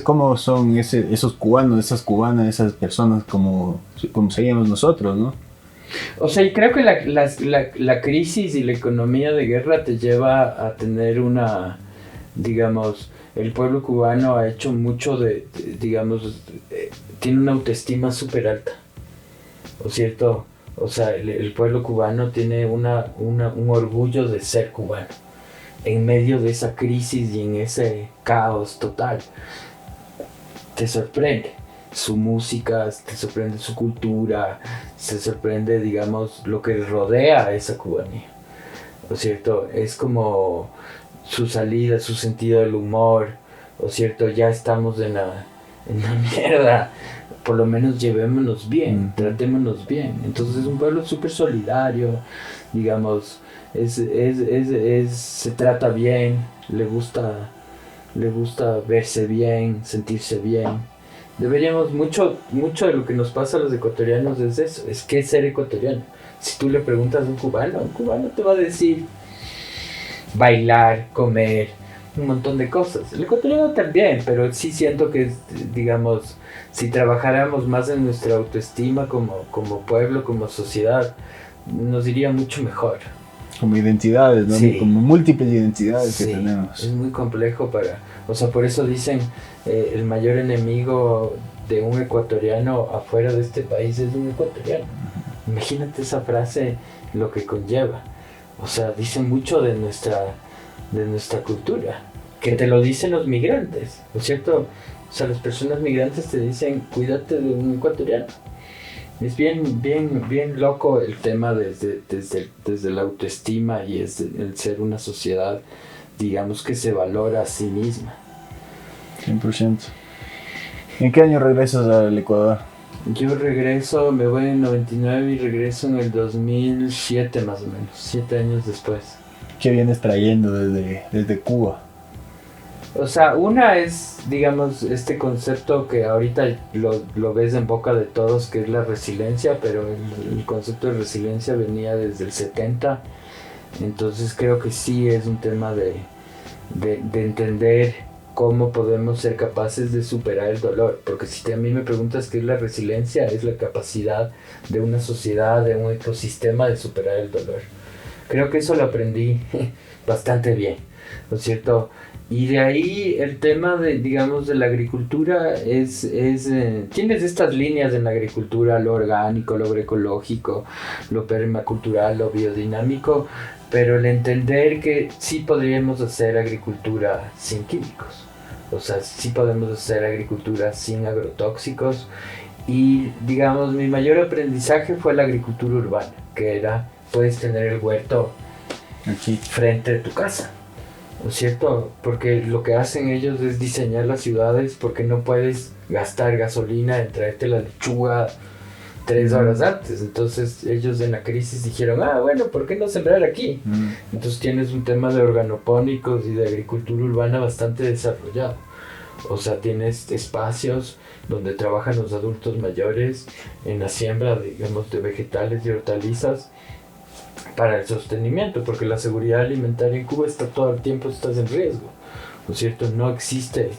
cómo son esos cubanos, esas cubanas, esas personas como seríamos nosotros, ¿no? O sea, y creo que la crisis y la economía de guerra te lleva a tener digamos, el pueblo cubano ha hecho mucho digamos, tiene una autoestima súper alta, ¿o cierto? O sea, el pueblo cubano tiene un orgullo de ser cubano, en medio de esa crisis y en ese caos total. Te sorprende su música, te sorprende su cultura, te sorprende, digamos, lo que rodea a esa cubanía, ¿o cierto? Es como su salida, su sentido del humor, ¿o cierto? Ya estamos en la mierda, por lo menos llevémonos bien, tratémonos bien. Entonces es un pueblo súper solidario, digamos, se trata bien, le gusta verse bien, sentirse bien. Deberíamos, mucho de lo que nos pasa a los ecuatorianos es eso, es que es ser ecuatoriano. Si tú le preguntas a un cubano te va a decir bailar, comer, un montón de cosas. El ecuatoriano también, pero sí siento que, digamos, si trabajáramos más en nuestra autoestima como pueblo, como sociedad, nos iría mucho mejor. Como identidades, ¿no? Sí. Como múltiples identidades Sí, que tenemos. es muy complejo o sea, por eso dicen el mayor enemigo de un ecuatoriano afuera de este país es un ecuatoriano. Uh-huh. Imagínate esa frase, lo que conlleva. O sea, dice mucho de nuestra cultura, que te lo dicen los migrantes, ¿no es cierto? O sea, las personas migrantes te dicen, cuídate de un ecuatoriano. Es bien loco el tema desde la autoestima y el ser una sociedad, digamos, que se valora a sí misma. 100%. ¿En qué año regresas al Ecuador? Yo me voy en 99 y regreso en el 2007 más o menos, 7 años después. ¿Qué vienes trayendo desde Cuba? O sea, una es, digamos, este concepto que ahorita lo ves en boca de todos, que es la resiliencia, pero el concepto de resiliencia venía desde el 70, entonces creo que sí es un tema de entender cómo podemos ser capaces de superar el dolor, porque si a mí me preguntas qué es la resiliencia, es la capacidad de una sociedad, de un ecosistema de superar el dolor. Creo que eso lo aprendí bastante bien, ¿no es cierto? Y de ahí el tema digamos, de la agricultura tienes estas líneas en la agricultura, lo orgánico, lo agroecológico, lo permacultural, lo biodinámico, pero el entender que sí podríamos hacer agricultura sin químicos, o sea, sí podemos hacer agricultura sin agrotóxicos, y digamos, mi mayor aprendizaje fue la agricultura urbana, que era, puedes tener el huerto aquí frente de tu casa, ¿no es cierto? Porque lo que hacen ellos es diseñar las ciudades, porque no puedes gastar gasolina en traerte la lechuga 3 horas antes. Entonces ellos en la crisis dijeron, bueno, ¿por qué no sembrar aquí? Entonces tienes un tema de organopónicos y de agricultura urbana bastante desarrollado. O sea, tienes espacios donde trabajan los adultos mayores en la siembra, digamos, de vegetales y hortalizas para el sostenimiento, porque la seguridad alimentaria en Cuba está todo el tiempo, estás en riesgo, ¿no es cierto? No existe,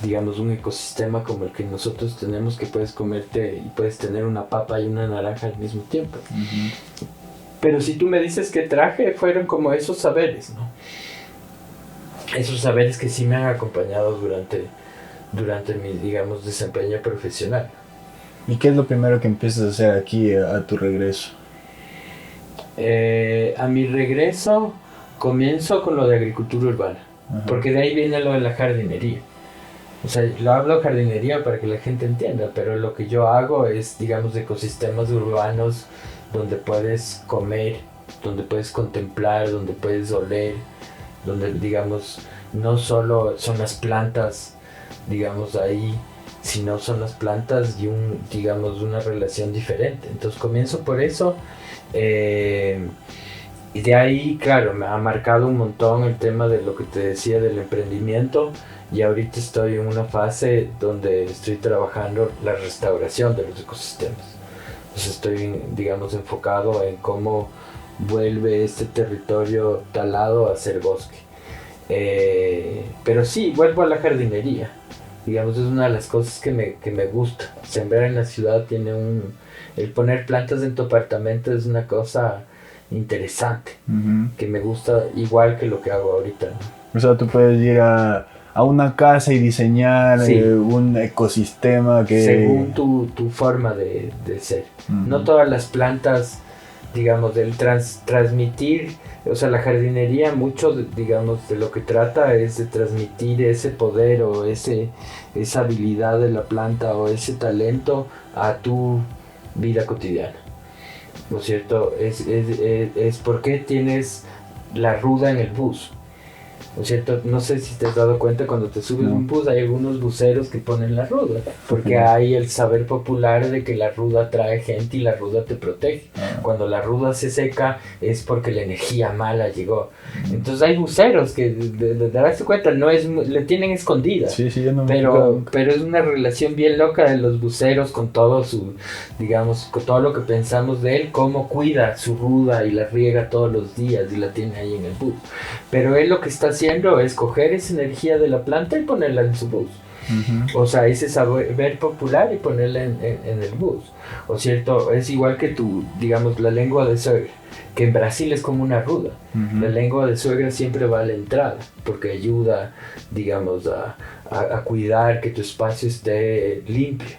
digamos, un ecosistema como el que nosotros tenemos, que puedes comerte y puedes tener una papa y una naranja al mismo tiempo. Pero si tú me dices que traje, fueron como esos saberes, ¿no? Esos saberes que sí me han acompañado durante mi, digamos, desempeño profesional. ¿Y qué es lo primero que empiezas a hacer aquí a tu regreso? A mi regreso comienzo con lo de agricultura urbana, porque de ahí viene lo de la jardinería. O sea, lo hablo jardinería para que la gente entienda, pero lo que yo hago es, digamos, ecosistemas urbanos donde puedes comer, donde puedes contemplar, donde puedes oler, donde, digamos, no solo son las plantas, digamos, ahí, sino son las plantas y digamos, una relación diferente. Entonces comienzo por eso, y de ahí, claro, me ha marcado un montón el tema de lo que te decía del emprendimiento, y ahorita estoy en una fase donde estoy trabajando la restauración de los ecosistemas. Entonces estoy, digamos, enfocado en cómo vuelve este territorio talado a ser bosque. Pero sí, vuelvo a la jardinería. Digamos, es una de las cosas que me gusta. Sembrar en la ciudad tiene el poner plantas en tu apartamento es una cosa interesante, que me gusta igual que lo que hago ahorita, ¿no? O sea, tú puedes ir a una casa y diseñar Sí. Un ecosistema que... Según tu forma de ser. No todas las plantas, digamos, del transmitir, o sea, la jardinería mucho, digamos, de lo que trata es de transmitir ese poder o esa habilidad de la planta o ese talento a tu vida cotidiana, ¿no es cierto? Es porque tienes la ruda en el bus, ¿no es cierto? No sé si te has dado cuenta, cuando te subes a un bus hay algunos buceros que ponen la ruda, porque hay el saber popular de que la ruda atrae gente y la ruda te protege. Cuando la ruda se seca es porque la energía mala llegó. Entonces hay buceros que de darse cuenta le tienen escondida. Sí, yo no me pero es una relación bien loca de los buceros con todo digamos, con todo lo que pensamos de él, cómo cuida su ruda y la riega todos los días y la tiene ahí en el bus. Pero él lo que está haciendo es coger esa energía de la planta y ponerla en su bus. O sea, ese saber popular y ponerla en el bus. O cierto, es igual que digamos, la lengua de suegra, que en Brasil es como una ruda. La lengua de suegra siempre va a la entrada, porque ayuda, digamos, a cuidar que tu espacio esté limpio.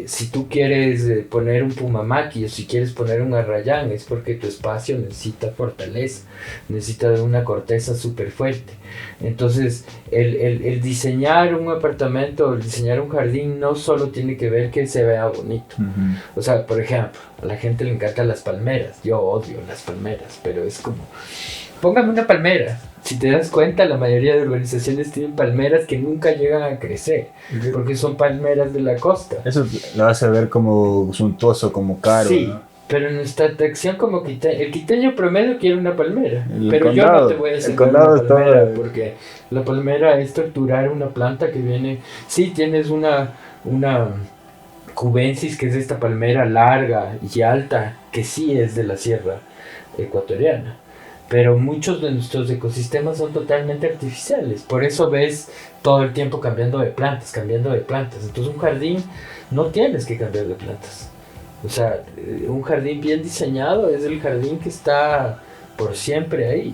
Si tú quieres poner un pumamaki o si quieres poner un arrayán, es porque tu espacio necesita fortaleza, necesita de una corteza súper fuerte. Entonces, el diseñar un apartamento, el diseñar un jardín, no solo tiene que ver que se vea bonito. O sea, por ejemplo, a la gente le encantan las palmeras. Yo odio las palmeras, pero es como... Póngame una palmera. Si te das cuenta, la mayoría de urbanizaciones tienen palmeras que nunca llegan a crecer, porque son palmeras de la costa. Eso lo hace ver como suntuoso, como caro, sí, ¿no? Pero en nuestra atracción como el quiteño promedio quiere una palmera. Pero condado, yo no te voy a decir una palmera, todo... porque la palmera es torturar una planta que viene... Sí, tienes una cubensis, que es esta palmera larga y alta, que sí es de la sierra ecuatoriana. Pero muchos de nuestros ecosistemas son totalmente artificiales. Por eso ves todo el tiempo cambiando de plantas. Entonces un jardín no tienes que cambiar de plantas. O sea, un jardín bien diseñado es el jardín que está por siempre ahí,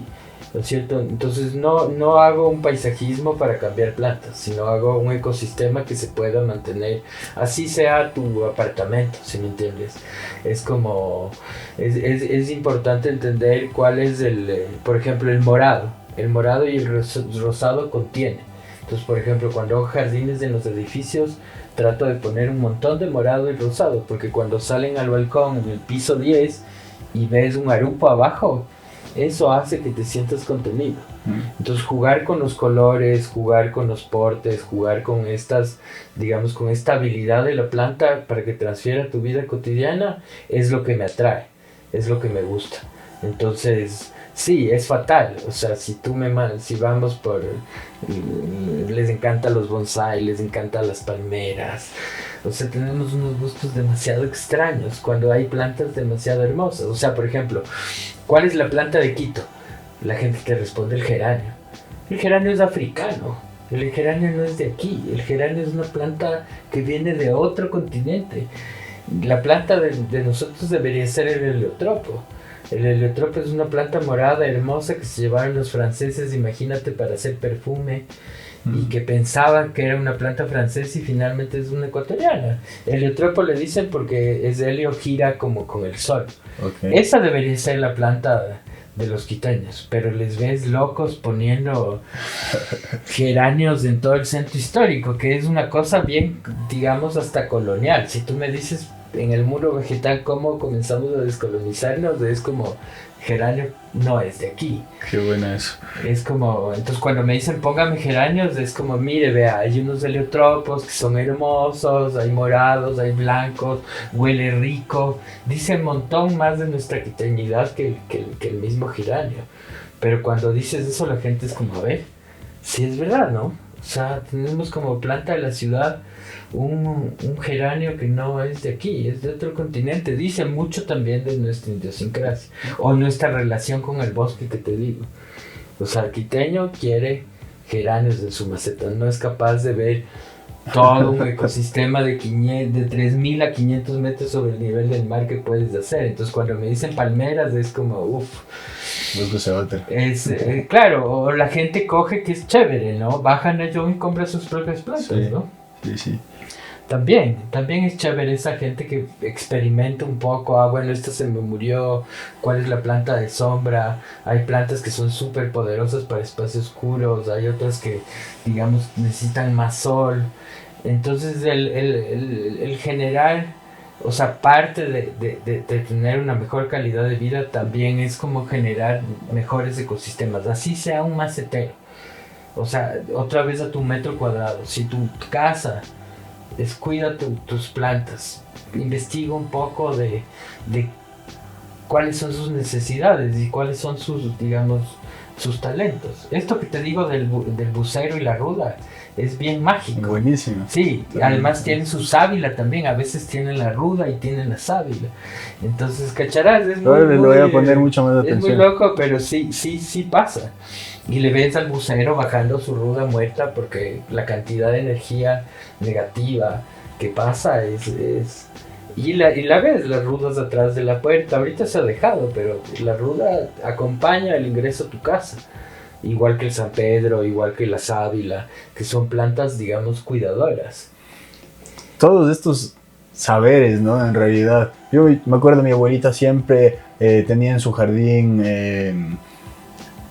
¿no es cierto? Entonces no hago un paisajismo para cambiar plantas, sino hago un ecosistema que se pueda mantener, así sea tu apartamento, si me entiendes. Es como, es importante entender cuál es por ejemplo, el morado y el rosado contiene. Entonces, por ejemplo, cuando hago jardines en los edificios, trato de poner un montón de morado y rosado, porque cuando salen al balcón en el piso 10 y ves un arupo abajo, eso hace que te sientas contenido. Entonces, jugar con los colores, jugar con los portes, jugar con digamos, con esta habilidad de la planta para que transfiera tu vida cotidiana, es lo que me atrae, es lo que me gusta. Entonces, Sí, es fatal. O sea, si vamos por... Les encantan los bonsai, les encantan las palmeras. O sea, tenemos unos gustos demasiado extraños cuando hay plantas demasiado hermosas. O sea, por ejemplo, ¿cuál es la planta de Quito? La gente te responde el geranio. El geranio es africano. El geranio no es de aquí. El geranio es una planta que viene de otro continente. La planta de nosotros debería ser el heliotropo. El heliotropo es una planta morada hermosa que se llevaron los franceses, imagínate, para hacer perfume, y que pensaban que era una planta francesa y finalmente es una ecuatoriana. Heliotropo le dicen porque es helio, gira como con el sol. Okay. Esa debería ser la planta de los quiteños, pero les ves locos poniendo geranios en todo el centro histórico, que es una cosa bien, digamos, hasta colonial. Si tú me dices en el mundo vegetal cómo comenzamos a descolonizarnos, es como geranio no es de aquí. Qué buena eso. Es como, entonces cuando me dicen póngame geranios, es como, mire, vea, hay unos heliotropos que son hermosos, hay morados, hay blancos, huele rico, dice un montón más de nuestra quiteñidad que el mismo geranio. Pero cuando dices eso, la gente es como, a ver, sí es verdad, ¿no? O sea, tenemos como planta de la ciudad un geranio que no es de aquí, es de otro continente. Dice mucho también de nuestra idiosincrasia o nuestra relación con el bosque que te digo. O sea, el quiteño quiere geranios en su maceta, no es capaz de ver todo un ecosistema de 3.000 a 500 metros sobre el nivel del mar que puedes hacer. Entonces cuando me dicen palmeras es como, uff. Claro, o la gente coge que es chévere, ¿no? Bajan a John y compra sus propias plantas, sí, ¿no? Sí. También es chévere esa gente que experimenta un poco, bueno, esta se me murió, cuál es la planta de sombra. Hay plantas que son súper poderosas para espacios oscuros, hay otras que, digamos, necesitan más sol. Entonces el generar, o sea, parte de tener una mejor calidad de vida también es como generar mejores ecosistemas, así sea un macetero. O sea, otra vez a tu metro cuadrado, si tu casa descuida tus plantas, investiga un poco de cuáles son sus necesidades y cuáles son sus, digamos, sus talentos. Esto que te digo del bucero y la ruda es bien mágico. Buenísimo. Sí, además tienen su sábila también, a veces tienen la ruda y tienen la sábila. Entonces, cacharás, es muy, le voy a poner mucho más atención. Es muy loco, pero sí pasa. Y le ves al bucero bajando su ruda muerta porque la cantidad de energía negativa que pasa es y la ves, las rudas atrás de la puerta. Ahorita se ha dejado, pero la ruda acompaña el ingreso a tu casa, igual que el San Pedro, igual que la sábila, que son plantas, digamos, cuidadoras. Todos estos saberes, ¿no? En realidad, yo me acuerdo, mi abuelita siempre tenía en su jardín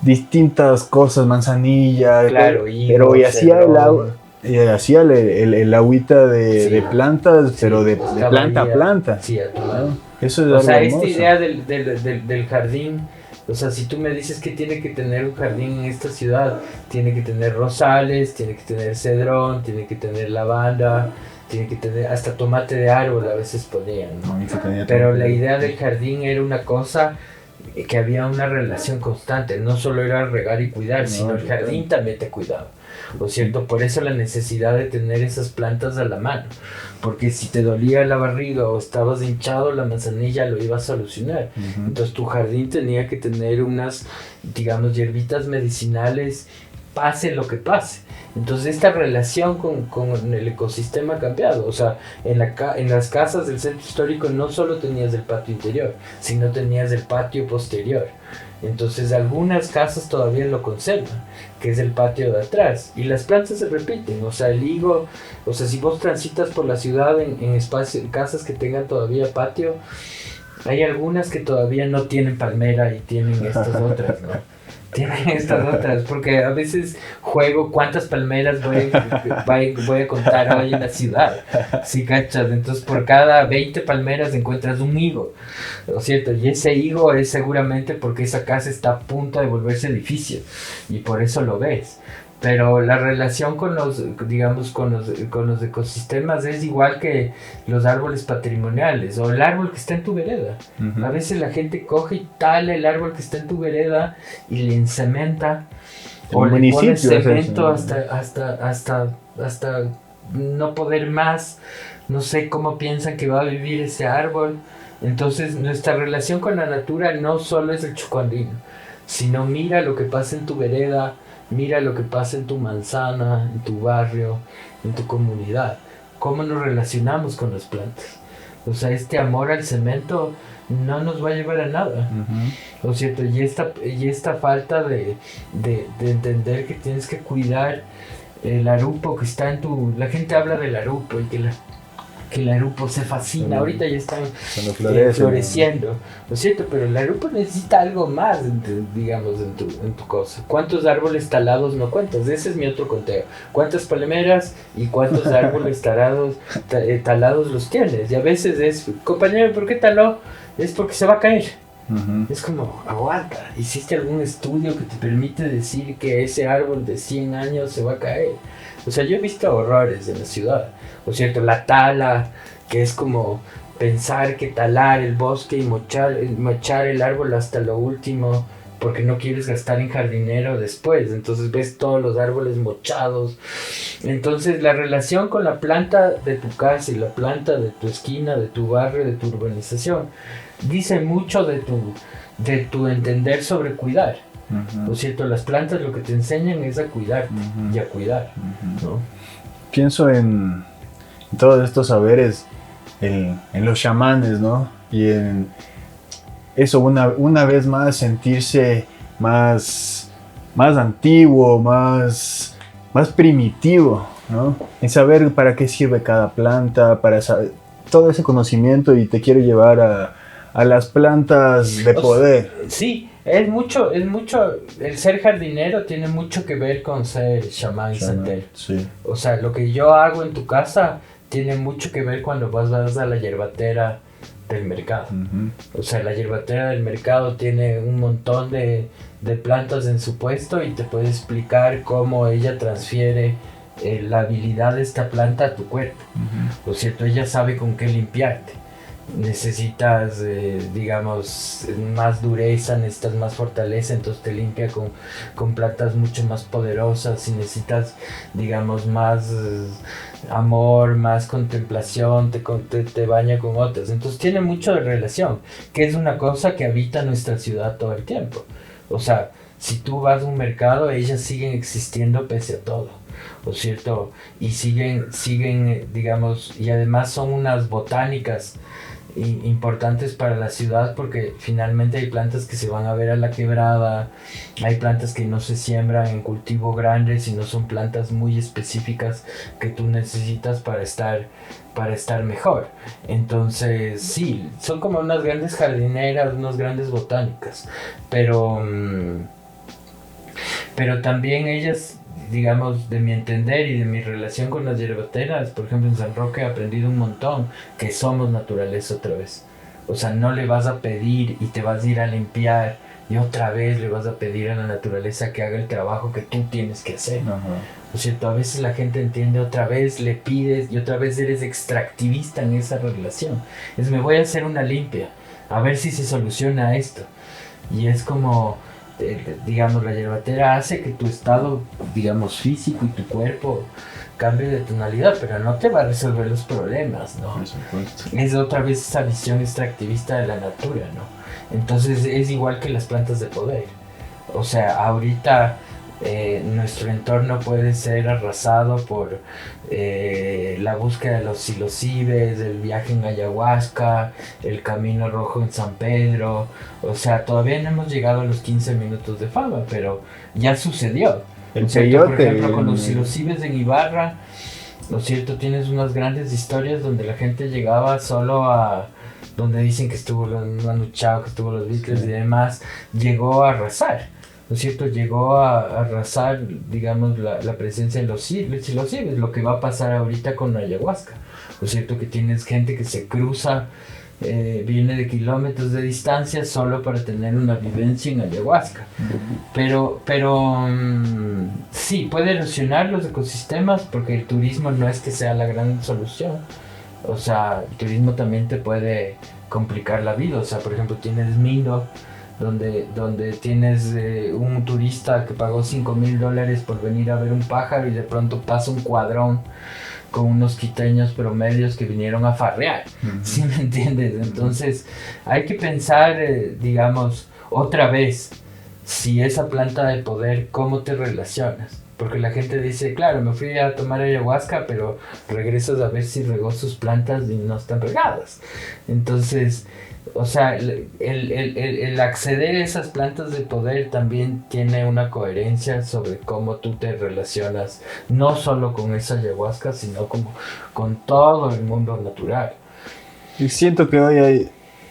distintas cosas, manzanilla, claro, pero y hacía el agua, hacía el agüita de plantas, sí, pero de planta a planta. Sí, ¿no? Eso es o sea, hermoso. esta idea del jardín, o sea, si tú me dices que tiene que tener un jardín en esta ciudad, tiene que tener rosales, tiene que tener cedrón, tiene que tener lavanda, tiene que tener hasta tomate de árbol a veces ponían, ¿no? Pero la idea del jardín era una cosa que había una relación constante, no solo era regar y cuidar, sino el jardín también te cuidaba, ¿no es cierto? Por eso la necesidad de tener esas plantas a la mano, porque si te dolía la barriga o estabas hinchado, la manzanilla lo iba a solucionar. Entonces tu jardín tenía que tener unas, digamos, hierbitas medicinales, pase lo que pase. Entonces esta relación con el ecosistema ha cambiado. O sea, en las casas del centro histórico no solo tenías el patio interior, sino tenías el patio posterior. Entonces algunas casas todavía lo conservan, que es el patio de atrás. Y las plantas se repiten. O sea, el higo, o sea, si vos transitas por la ciudad en casas que tengan todavía patio, hay algunas que todavía no tienen palmera y tienen estas otras, ¿no? Tienen estas otras, porque a veces juego cuántas palmeras voy a contar hoy en la ciudad, ¿sí cachas? Entonces por cada 20 palmeras encuentras un higo, ¿no es cierto? Y ese higo es seguramente porque esa casa está a punto de volverse edificio, y por eso lo ves. Pero la relación con los, digamos, con los ecosistemas es igual que los árboles patrimoniales o el árbol que está en tu vereda. A veces la gente coge y tala el árbol que está en tu vereda y le encementa o le pone cemento hasta no poder más. No sé cómo piensan que va a vivir ese árbol. Entonces nuestra relación con la natura no solo es el chocondino, sino mira lo que pasa en tu vereda, mira lo que pasa en tu manzana, en tu barrio, en tu comunidad. ¿Cómo nos relacionamos con las plantas? O sea, este amor al cemento no nos va a llevar a nada. ¿No es cierto? Y esta falta de entender que tienes que cuidar el arupo que está en tu... La gente habla del arupo y que el arupo se fascina. Ahorita ya están floreciendo, ¿no es cierto? Pero el arupo necesita algo más, digamos, en tu cosa. ¿Cuántos árboles talados no cuentas? Ese es mi otro conteo. ¿Cuántas palmeras y cuántos árboles talados los tienes? Y a veces es, compañero, ¿por qué taló? Es porque se va a caer. Es como, aguanta, ¿hiciste algún estudio que te permite decir que ese árbol de 100 años se va a caer? O sea, yo he visto horrores en la ciudad, ¿no es cierto? La tala, que es como pensar que talar el bosque y mochar el árbol hasta lo último, porque no quieres gastar en jardinero después, entonces ves todos los árboles mochados. Entonces la relación con la planta de tu casa y la planta de tu esquina, de tu barrio, de tu urbanización, dice mucho de tu entender sobre cuidar. ¿No es cierto? Las plantas lo que te enseñan es a cuidarte y a cuidar, ¿no? Pienso en todos estos saberes, en los chamanes, ¿no? Y en eso, una vez más, sentirse más antiguo, más primitivo, ¿no? En saber para qué sirve cada planta, para saber todo ese conocimiento, y te quiero llevar a las plantas de poder. Sí, es mucho, el ser jardinero tiene mucho que ver con ser chamán y santero. Sí. O sea, lo que yo hago en tu casa tiene mucho que ver cuando vas a la yerbatera del mercado. O sea, la yerbatera del mercado tiene un montón de plantas en su puesto y te puede explicar cómo ella transfiere la habilidad de esta planta a tu cuerpo. Lo cierto, ella sabe con qué limpiarte. Necesitas, digamos, más dureza, necesitas más fortaleza, entonces te limpia con plantas mucho más poderosas. Si necesitas, digamos, más amor, más contemplación, te baña con otras. Entonces tiene mucho de relación, que es una cosa que habita nuestra ciudad todo el tiempo. O sea, si tú vas a un mercado, ellas siguen existiendo pese a todo, ¿no es cierto? Y siguen, digamos, y además son unas botánicas importantes para la ciudad, porque finalmente hay plantas que se van a ver a la quebrada, hay plantas que no se siembran en cultivo grande, sino son plantas muy específicas que tú necesitas para estar mejor. Entonces sí, son como unas grandes jardineras, unas grandes botánicas, pero también ellas, digamos, de mi entender y de mi relación con las yerbateras, por ejemplo en San Roque he aprendido un montón que somos naturaleza otra vez. O sea, no le vas a pedir y te vas a ir a limpiar y otra vez le vas a pedir a la naturaleza que haga el trabajo que tú tienes que hacer. ¿No es cierto? A veces la gente entiende, otra vez le pides y otra vez eres extractivista en esa relación. Me voy a hacer una limpia, a ver si se soluciona esto. Y es como, digamos, la yerbatera hace que tu estado, digamos, físico y tu cuerpo cambie de tonalidad, pero no te va a resolver los problemas, ¿no? Por supuesto. Es otra vez esa visión extractivista de la natura, ¿no? Entonces es igual que las plantas de poder. O sea, ahorita nuestro entorno puede ser arrasado por la búsqueda de los psilocibes, el viaje en ayahuasca, el camino rojo en San Pedro. O sea, todavía no hemos llegado a los 15 minutos de fama, pero ya sucedió. El peyote, por ejemplo, con los psilocibes en Ibarra, ¿no es cierto? Tienes unas grandes historias donde la gente llegaba solo a donde dicen que estuvo Manu Chao, que estuvo los Beatles y demás, llegó a arrasar. ¿No es cierto? Llegó a arrasar, digamos, la presencia de los psilocibes, lo que va a pasar ahorita con la ayahuasca. ¿No es cierto? Que tienes gente que se cruza viene de kilómetros de distancia solo para tener una vivencia en ayahuasca. Pero sí, puede erosionar los ecosistemas porque el turismo no es que sea la gran solución. O sea, el turismo también te puede complicar la vida. O sea, por ejemplo, tienes Mindo, donde tienes un turista que pagó $5,000 por venir a ver un pájaro y de pronto pasa un cuadrón con unos quiteños promedios que vinieron a farrear. ¿Sí me entiendes? Entonces hay que pensar, digamos, otra vez, si esa planta de poder, ¿cómo te relacionas? Porque la gente dice, claro, me fui a tomar ayahuasca, pero regresas a ver si regó sus plantas y no están regadas. Entonces, o sea, el acceder a esas plantas de poder también tiene una coherencia sobre cómo tú te relacionas, no solo con esa ayahuasca, sino como con todo el mundo natural. Y siento que hoy hay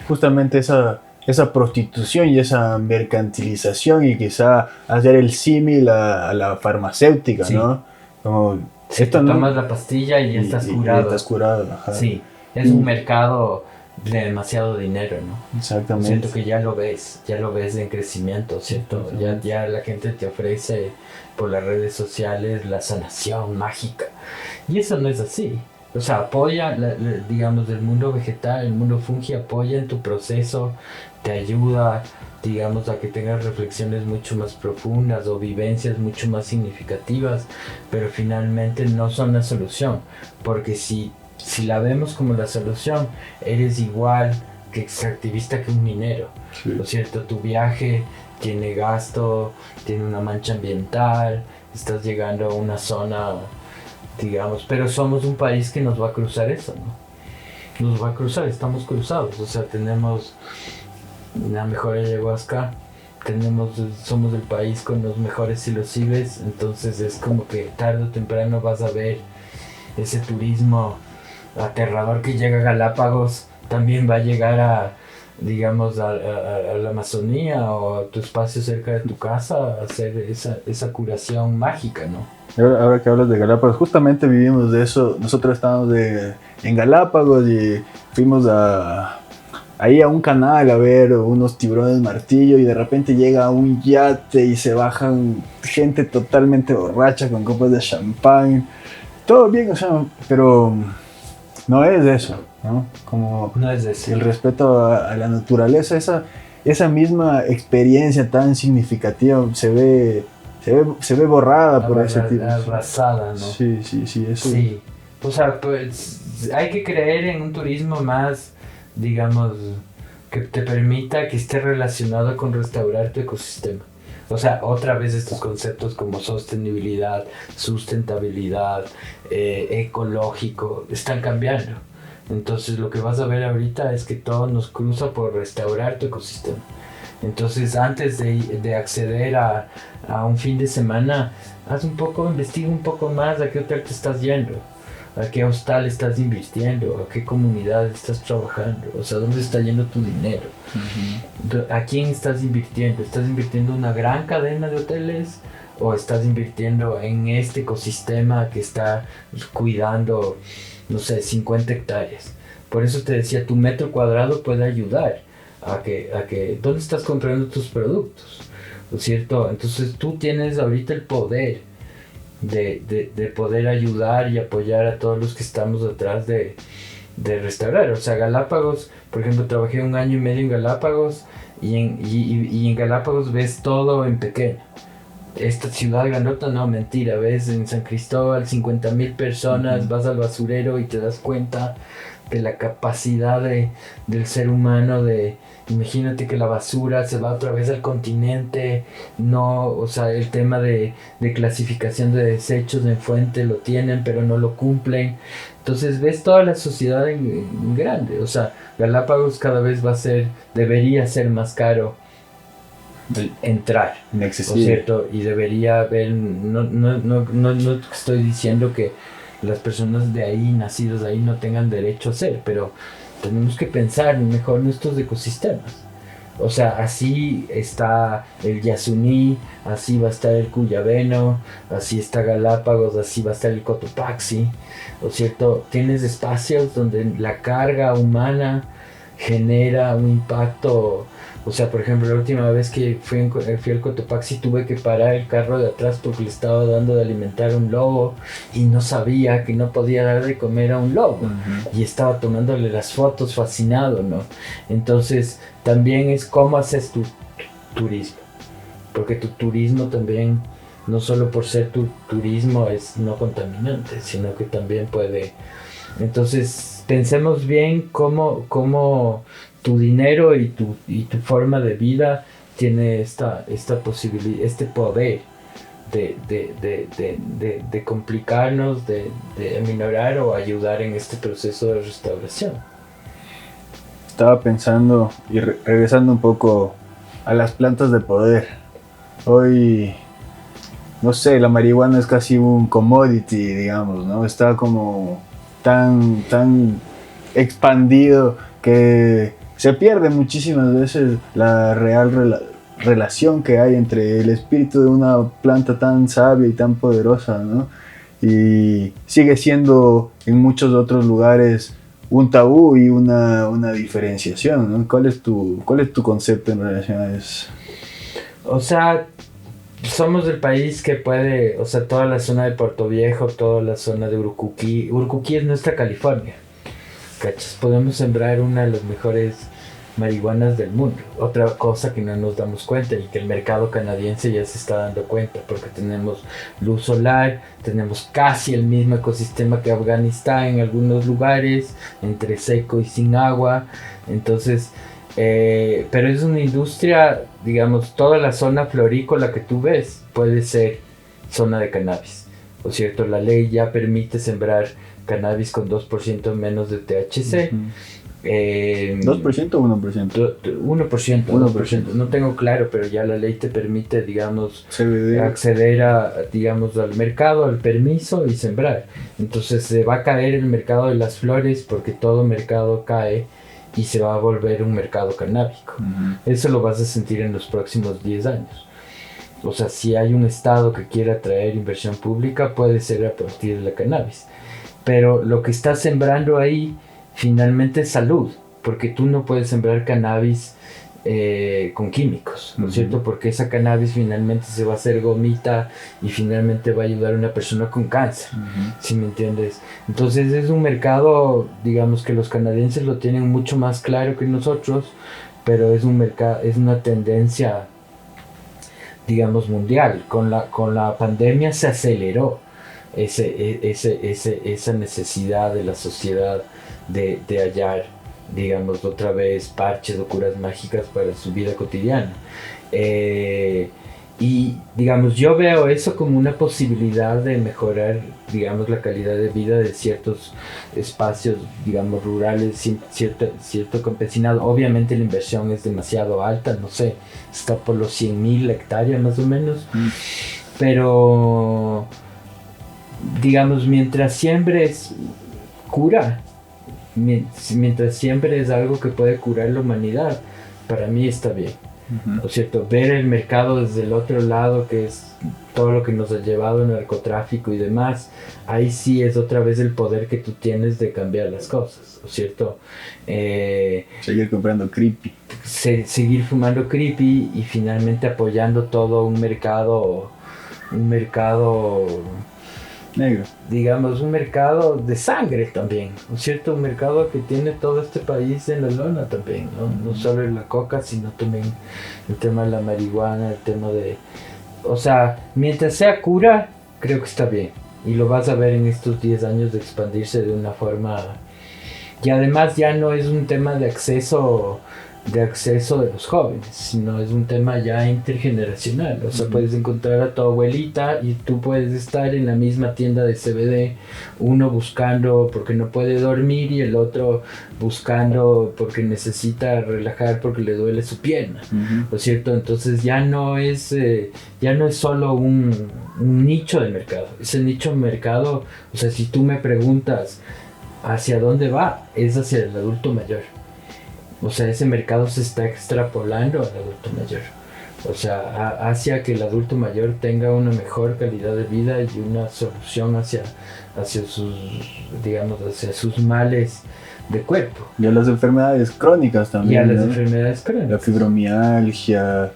justamente esa prostitución y esa mercantilización y quizá hacer el símil a la farmacéutica, Sí. ¿no? Como Si esto tú no tomas la pastilla y ya estás y curado. estás curado, ajá. Sí, es un mercado de demasiado dinero, ¿no? Exactamente. Siento que ya lo ves en crecimiento, ¿cierto? Ya la gente te ofrece por las redes sociales la sanación mágica. Y eso no es así. O sea, apoya, digamos, el mundo vegetal, el mundo fungi apoya en tu proceso, te ayuda, digamos, a que tengas reflexiones mucho más profundas o vivencias mucho más significativas, pero finalmente no son la solución, porque si la vemos como la solución, eres igual que extractivista que un minero. Sí. ¿No es cierto? Tu viaje tiene gasto, tiene una mancha ambiental, estás llegando a una zona, digamos, pero somos un país que nos va a cruzar eso, ¿no? Nos va a cruzar, estamos cruzados, o sea, tenemos la mejor ayahuasca, somos el país con los mejores psilocibes, entonces es como que tarde o temprano vas a ver ese turismo aterrador que llega a Galápagos, también va a llegar a, digamos, a la Amazonía o a tu espacio cerca de tu casa a hacer esa curación mágica, ¿no? Ahora que hablas de Galápagos, justamente vivimos de eso. Nosotros estábamos en Galápagos y fuimos ahí a un canal a ver unos tiburones martillo y de repente llega un yate y se bajan gente totalmente borracha con copas de champán. Todo bien, o sea, pero no es eso, ¿no? Como No es eso. el respeto a la naturaleza, esa misma experiencia tan significativa se ve borrada por ese tipo. Arrasada, ¿no? Sí, eso. Sí. O sea, pues hay que creer en un turismo más, digamos, que te permita que esté relacionado con restaurar tu ecosistema. O sea, otra vez estos conceptos como sostenibilidad, sustentabilidad, ecológico, están cambiando. Entonces lo que vas a ver ahorita es que todo nos cruza por restaurar tu ecosistema. Entonces antes de acceder a un fin de semana, investiga un poco más a qué hotel te estás yendo, a qué hostal estás invirtiendo, a qué comunidad estás trabajando, o sea, dónde está yendo tu dinero. ¿A quién estás invirtiendo? ¿Estás invirtiendo en una gran cadena de hoteles o estás invirtiendo en este ecosistema que está cuidando, no sé, 50 hectáreas? Por eso te decía, tu metro cuadrado puede ayudar a que ¿dónde estás comprando tus productos? ¿No es cierto? Entonces tú tienes ahorita el poder de poder ayudar y apoyar a todos los que estamos detrás de restaurar. O sea, Galápagos, por ejemplo, trabajé 1 año y medio en Galápagos y en Galápagos ves todo en pequeño. Esta ciudad grandota, no, mentira, ves en San Cristóbal 50,000 personas, vas al basurero y te das cuenta de la capacidad del ser humano imagínate que la basura se va otra vez al continente, no, o sea, el tema de clasificación de desechos en fuente lo tienen, pero no lo cumplen. Entonces ves toda la sociedad en grande, o sea, Galápagos cada vez debería ser más caro entrar, ¿no es cierto? Y debería haber, no estoy diciendo que las personas de ahí, nacidos ahí, no tengan derecho a ser, pero tenemos que pensar mejor nuestros ecosistemas. O sea, así está el Yasuní, así va a estar el Cuyabeno, así está Galápagos, así va a estar el Cotopaxi, ¿no es cierto? Tienes espacios donde la carga humana genera un impacto. O sea, por ejemplo, la última vez que fui al Cotopaxi tuve que parar el carro de atrás porque le estaba dando de alimentar a un lobo y no sabía que no podía dar de comer a un lobo. Y estaba tomándole las fotos fascinado, ¿no? Entonces, también es cómo haces tu turismo. Porque tu turismo también, no solo por ser tu turismo es no contaminante, sino que también puede... Entonces, pensemos bien cómo tu dinero y tu forma de vida tiene esta posibilidad, este poder de complicarnos, de aminorar o ayudar en este proceso de restauración. Estaba pensando y regresando un poco a las plantas de poder. Hoy, no sé, la marihuana es casi un commodity, digamos, ¿no? Está como tan expandido que se pierde muchísimas veces la real relación que hay entre el espíritu de una planta tan sabia y tan poderosa, ¿no? Y sigue siendo en muchos otros lugares un tabú y una diferenciación, ¿no? ¿Cuál es tu concepto en relación a eso? O sea, somos el país que puede, o sea, toda la zona de Puerto Viejo, toda la zona de Urucuquí. Urucuquí es nuestra California, ¿cachas? Podemos sembrar una de las mejores marihuanas del mundo. Otra cosa que no nos damos cuenta y que el mercado canadiense ya se está dando cuenta, porque tenemos luz solar, tenemos casi el mismo ecosistema que Afganistán en algunos lugares, entre seco y sin agua. Entonces, pero es una industria, digamos, toda la zona florícola que tú ves puede ser zona de cannabis. Por cierto, la ley ya permite sembrar cannabis con 2% menos de THC. ¿2% o 1%? 1%, no tengo claro, pero ya la ley te permite, digamos, CBD. acceder a, digamos, al mercado, al permiso y sembrar. Entonces se va a caer el mercado de las flores porque todo mercado cae y se va a volver un mercado canábico. Eso lo vas a sentir en los próximos 10 años. O sea, si hay un estado que quiera atraer inversión pública, puede ser a partir de la cannabis. Pero lo que está sembrando ahí finalmente es salud, porque tú no puedes sembrar cannabis con químicos, ¿no es cierto? Porque esa cannabis finalmente se va a hacer gomita y finalmente va a ayudar a una persona con cáncer, ¿sí me entiendes? Entonces es un mercado, digamos que los canadienses lo tienen mucho más claro que nosotros, pero es un mercado, es una tendencia, digamos, mundial. Con la pandemia se aceleró esa necesidad de la sociedad de hallar, digamos, otra vez parches o curas mágicas para su vida cotidiana. Y, digamos, yo veo eso como una posibilidad de mejorar, digamos, la calidad de vida de ciertos espacios, digamos, rurales, cierto campesinado. Obviamente la inversión es demasiado alta, no sé, está por los 100,000 hectáreas más o menos, pero, digamos, mientras siembres cura, mientras siembres algo que puede curar la humanidad, para mí está bien. ¿No es cierto? Ver el mercado desde el otro lado, que es todo lo que nos ha llevado el narcotráfico y demás, ahí sí es otra vez el poder que tú tienes de cambiar las cosas, ¿no es cierto? Seguir comprando creepy. Seguir fumando creepy y finalmente apoyando todo un mercado negro. Digamos, un mercado de sangre también, ¿no es cierto? Un mercado que tiene todo este país en la lona también, no solo en la coca, sino también el tema de la marihuana, el tema de... O sea, mientras sea cura, creo que está bien. Y lo vas a ver en estos 10 años de expandirse de una forma... Y además ya no es un tema de acceso de los jóvenes, sino es un tema ya intergeneracional. O sea, puedes encontrar a tu abuelita y tú puedes estar en la misma tienda de CBD, uno buscando porque no puede dormir y el otro buscando porque necesita relajar porque le duele su pierna, ¿no es cierto? Entonces ya no es solo un nicho de mercado. Ese nicho de mercado, o sea, si tú me preguntas hacia dónde va, es hacia el adulto mayor. O sea, ese mercado se está extrapolando al adulto mayor. O sea, hacia que el adulto mayor tenga una mejor calidad de vida y una solución hacia sus, digamos, hacia sus males de cuerpo. Y a las enfermedades crónicas Y también, a las ¿no? enfermedades La crónicas. fibromialgia,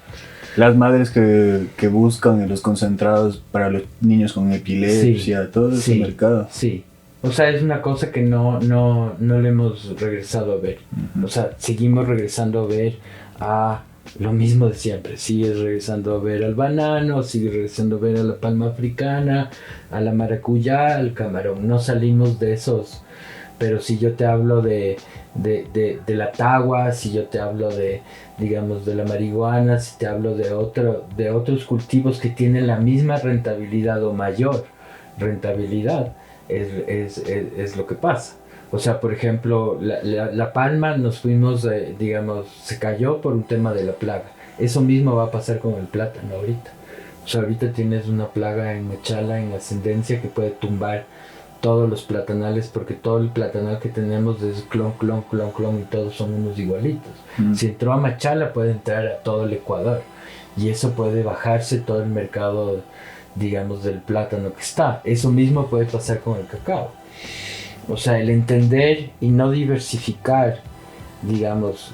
las madres que buscan en los concentrados para los niños con epilepsia, todo ese Sí, mercado. sí. O sea, es una cosa que no le hemos regresado a ver. O sea, seguimos regresando a ver a lo mismo de siempre. Sigues regresando a ver al banano, sigues regresando a ver a la palma africana, a la maracuyá, al camarón. No salimos de esos. Pero si yo te hablo de la tagua, si yo te hablo de, digamos, de la marihuana, si te hablo de otros cultivos que tienen la misma rentabilidad o mayor rentabilidad, es lo que pasa. O sea, por ejemplo, la palma nos fuimos, digamos, se cayó por un tema de la plaga. Eso mismo va a pasar con el plátano ahorita. O sea, ahorita tienes una plaga en Machala, en ascendencia, que puede tumbar todos los platanales, porque todo el platanal que tenemos es clon, y todos son unos igualitos. Si entró a Machala, puede entrar a todo el Ecuador. Y eso puede bajarse todo el mercado, digamos, del plátano que está. Eso mismo puede pasar con el cacao. O sea, el entender y no diversificar, digamos,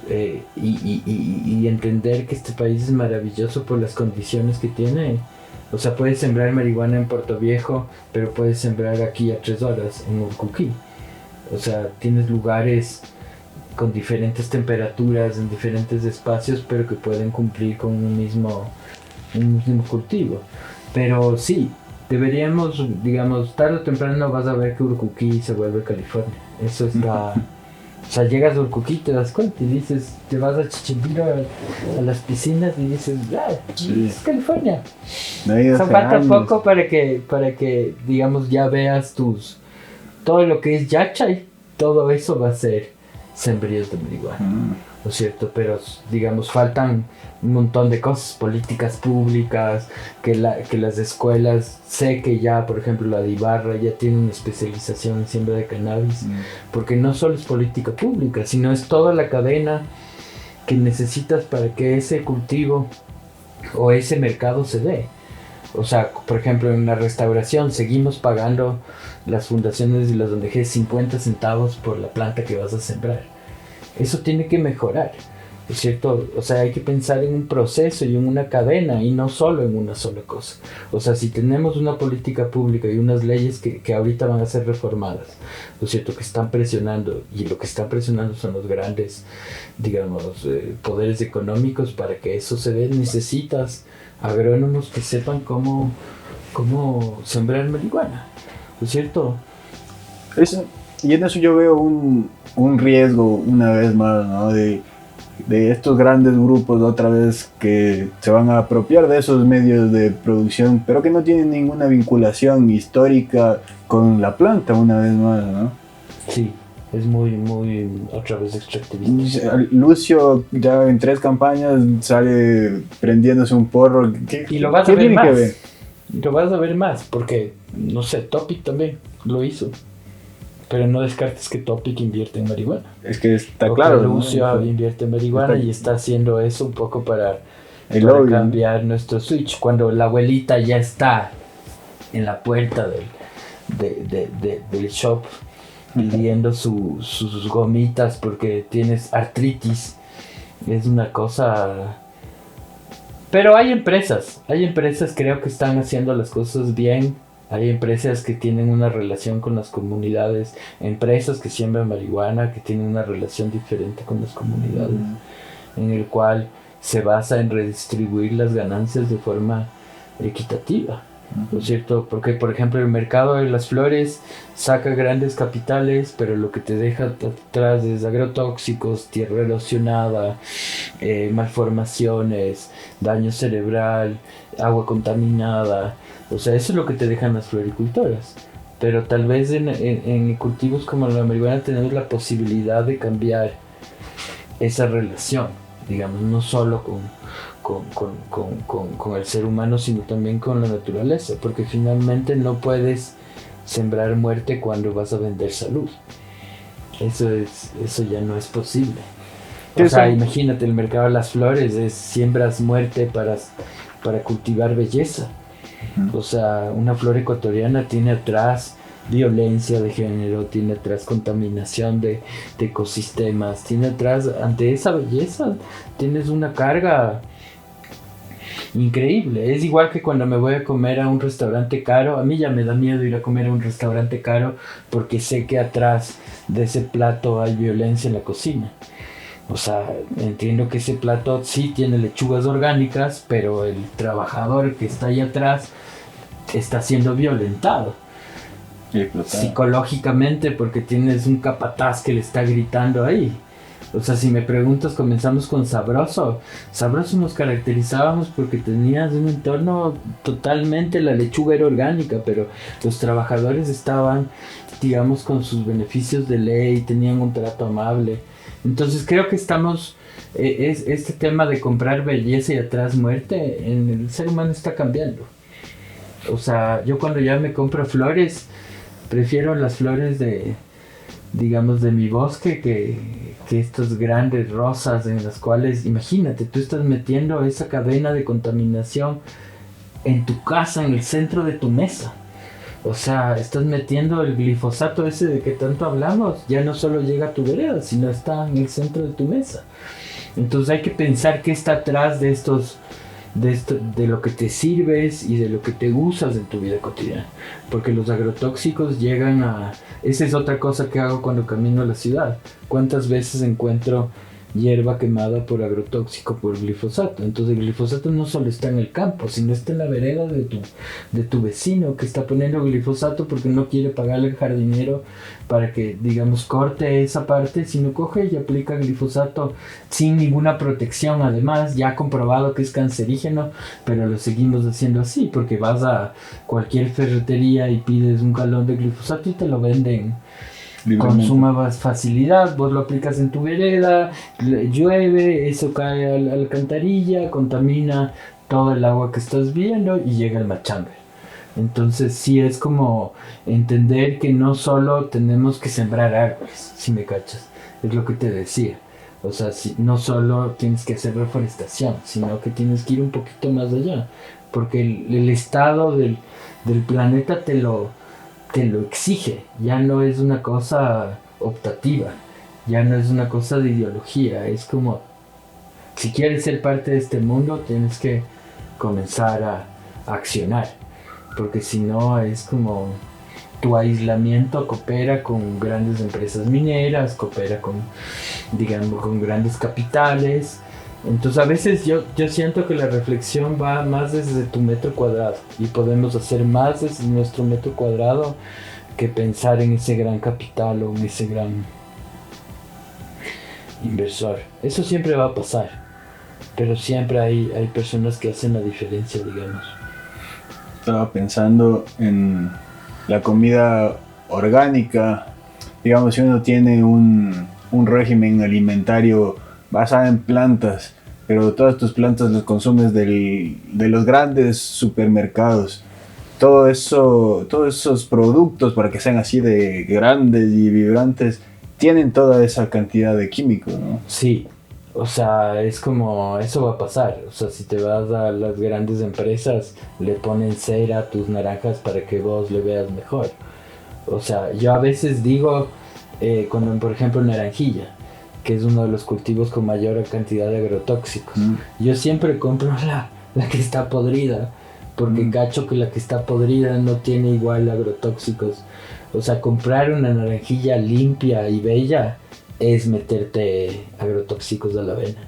y entender que este país es maravilloso por las condiciones que tiene. O sea, puedes sembrar marihuana en Puerto Viejo, pero puedes sembrar aquí a 3 horas en Urcuquí. O sea, tienes lugares con diferentes temperaturas, en diferentes espacios, pero que pueden cumplir con un mismo cultivo. Pero sí, deberíamos, digamos, tarde o temprano vas a ver que Urcuquí se vuelve California. Eso está... O sea, llegas a Urcuquí, te das cuenta y dices, te vas a Chichimbiro a las piscinas y dices, Sí. es California. No hay O sea, hace falta años. poco para que, digamos, ya veas todo lo que es Yachay, todo eso va a ser sembríos de marihuana, ¿no es cierto? Pero, digamos, faltan un montón de cosas, políticas públicas, que las escuelas, sé que ya, por ejemplo, la de Ibarra ya tiene una especialización en siembra de cannabis, porque no solo es política pública, sino es toda la cadena que necesitas para que ese cultivo o ese mercado se dé. O sea, por ejemplo, en la restauración seguimos pagando las fundaciones y las ONG 50 centavos por la planta que vas a sembrar. Eso tiene que mejorar, ¿es cierto? O sea, hay que pensar en un proceso y en una cadena y no solo en una sola cosa. O sea, si tenemos una política pública y unas leyes que ahorita van a ser reformadas, ¿no es cierto? Que están presionando, y lo que están presionando son los grandes, digamos, poderes económicos. Para que eso se dé, necesitas agrónomos que sepan cómo sembrar marihuana, ¿no es cierto? Y en eso yo veo un riesgo una vez más, ¿no? De estos grandes grupos otra vez que se van a apropiar de esos medios de producción, pero que no tienen ninguna vinculación histórica con la planta una vez más, ¿no? Sí, es muy otra vez extractivista. Lucio ya en 3 campañas sale prendiéndose un porro. Y lo vas a ¿Qué ver tiene que más. ver? Lo vas a ver más, porque, no sé, Topic también lo hizo. Pero no descartes que Topic invierte en marihuana. Es que está O claro, que ¿no? Lucio invierte en marihuana Está- y está haciendo eso un poco para El lobby, ¿no? cambiar nuestro switch. Cuando la abuelita ya está en la puerta del shop pidiendo sus gomitas porque tienes artritis, es una cosa. Pero hay empresas creo que están haciendo las cosas bien. Hay empresas que tienen una relación con las comunidades, empresas que siembran marihuana, que tienen una relación diferente con las comunidades, en el cual se basa en redistribuir las ganancias de forma equitativa, ¿no es cierto? Porque, por ejemplo, el mercado de las flores saca grandes capitales, pero lo que te deja atrás es agrotóxicos, tierra erosionada, malformaciones, daño cerebral, agua contaminada. O sea, eso es lo que te dejan las floricultoras. Pero tal vez en cultivos como la marihuana tenemos la posibilidad de cambiar esa relación, digamos, no solo con el ser humano, sino también con la naturaleza, porque finalmente no puedes sembrar muerte cuando vas a vender salud. Eso ya no es posible. O sea, imagínate, el mercado de las flores es siembras muerte para cultivar belleza. O sea, una flor ecuatoriana tiene atrás violencia de género, tiene atrás contaminación de ecosistemas, tiene atrás, ante esa belleza, tienes una carga increíble. Es igual que cuando me voy a comer a un restaurante caro, a mí ya me da miedo ir a comer a un restaurante caro porque sé que atrás de ese plato hay violencia en la cocina. O sea, entiendo que ese plato sí tiene lechugas orgánicas, pero el trabajador que está ahí atrás está siendo violentado psicológicamente porque tienes un capataz que le está gritando ahí. O sea, si me preguntas, comenzamos con Sabroso. Sabroso nos caracterizábamos porque tenías un entorno totalmente, la lechuga era orgánica, pero los trabajadores estaban, digamos, con sus beneficios de ley, tenían un trato amable. Entonces creo que estamos, este tema de comprar belleza y atrás muerte, en el ser humano está cambiando. O sea, yo cuando ya me compro flores, prefiero las flores de, digamos, de mi bosque que estos grandes rosas en las cuales, imagínate, tú estás metiendo esa cadena de contaminación en tu casa, en el centro de tu mesa. O sea, estás metiendo el glifosato ese de que tanto hablamos, ya no solo llega a tu vereda, sino está en el centro de tu mesa. Entonces hay que pensar qué está atrás de estos, de lo que te sirves y de lo que te usas en tu vida cotidiana. Porque los agrotóxicos llegan a... Esa es otra cosa que hago cuando camino a la ciudad. ¿Cuántas veces encuentro hierba quemada por agrotóxico, por glifosato? Entonces el glifosato no solo está en el campo, sino está en la vereda de tu vecino que está poniendo glifosato porque no quiere pagarle al jardinero para que, digamos, corte esa parte, sino coge y aplica glifosato sin ninguna protección. Además, ya ha comprobado que es cancerígeno, pero lo seguimos haciendo así porque vas a cualquier ferretería y pides un galón de glifosato y te lo venden con suma facilidad. Vos lo aplicas en tu vereda, llueve, eso cae a la alcantarilla, contamina todo el agua que estás viendo y llega el machambre. Entonces sí es como entender que no solo tenemos que sembrar árboles, si me cachas, es lo que te decía. O sea, no solo tienes que hacer reforestación, sino que tienes que ir un poquito más allá, porque el estado del planeta te lo exige. Ya no es una cosa optativa, ya no es una cosa de ideología, es como, si quieres ser parte de este mundo tienes que comenzar a accionar, porque si no es como tu aislamiento coopera con grandes empresas mineras, coopera con, digamos, con grandes capitales. Entonces a veces yo siento que la reflexión va más desde tu metro cuadrado y podemos hacer más desde nuestro metro cuadrado que pensar en ese gran capital o en ese gran inversor. Eso siempre va a pasar, pero siempre hay personas que hacen la diferencia, digamos. Estaba pensando en la comida orgánica. Digamos, si uno tiene un régimen alimentario basado en plantas, pero todas tus plantas las consumes de los grandes supermercados. Todos esos productos, para que sean así de grandes y vibrantes, tienen toda esa cantidad de químicos, ¿no? Sí, o sea, es como, eso va a pasar. O sea, si te vas a las grandes empresas, le ponen cera a tus naranjas para que vos le veas mejor. O sea, yo a veces digo, cuando por ejemplo naranjilla, que es uno de los cultivos con mayor cantidad de agrotóxicos, yo siempre compro la que está podrida, porque cacho que la que está podrida no tiene igual agrotóxicos. O sea, comprar una naranjilla limpia y bella es meterte agrotóxicos a la vena.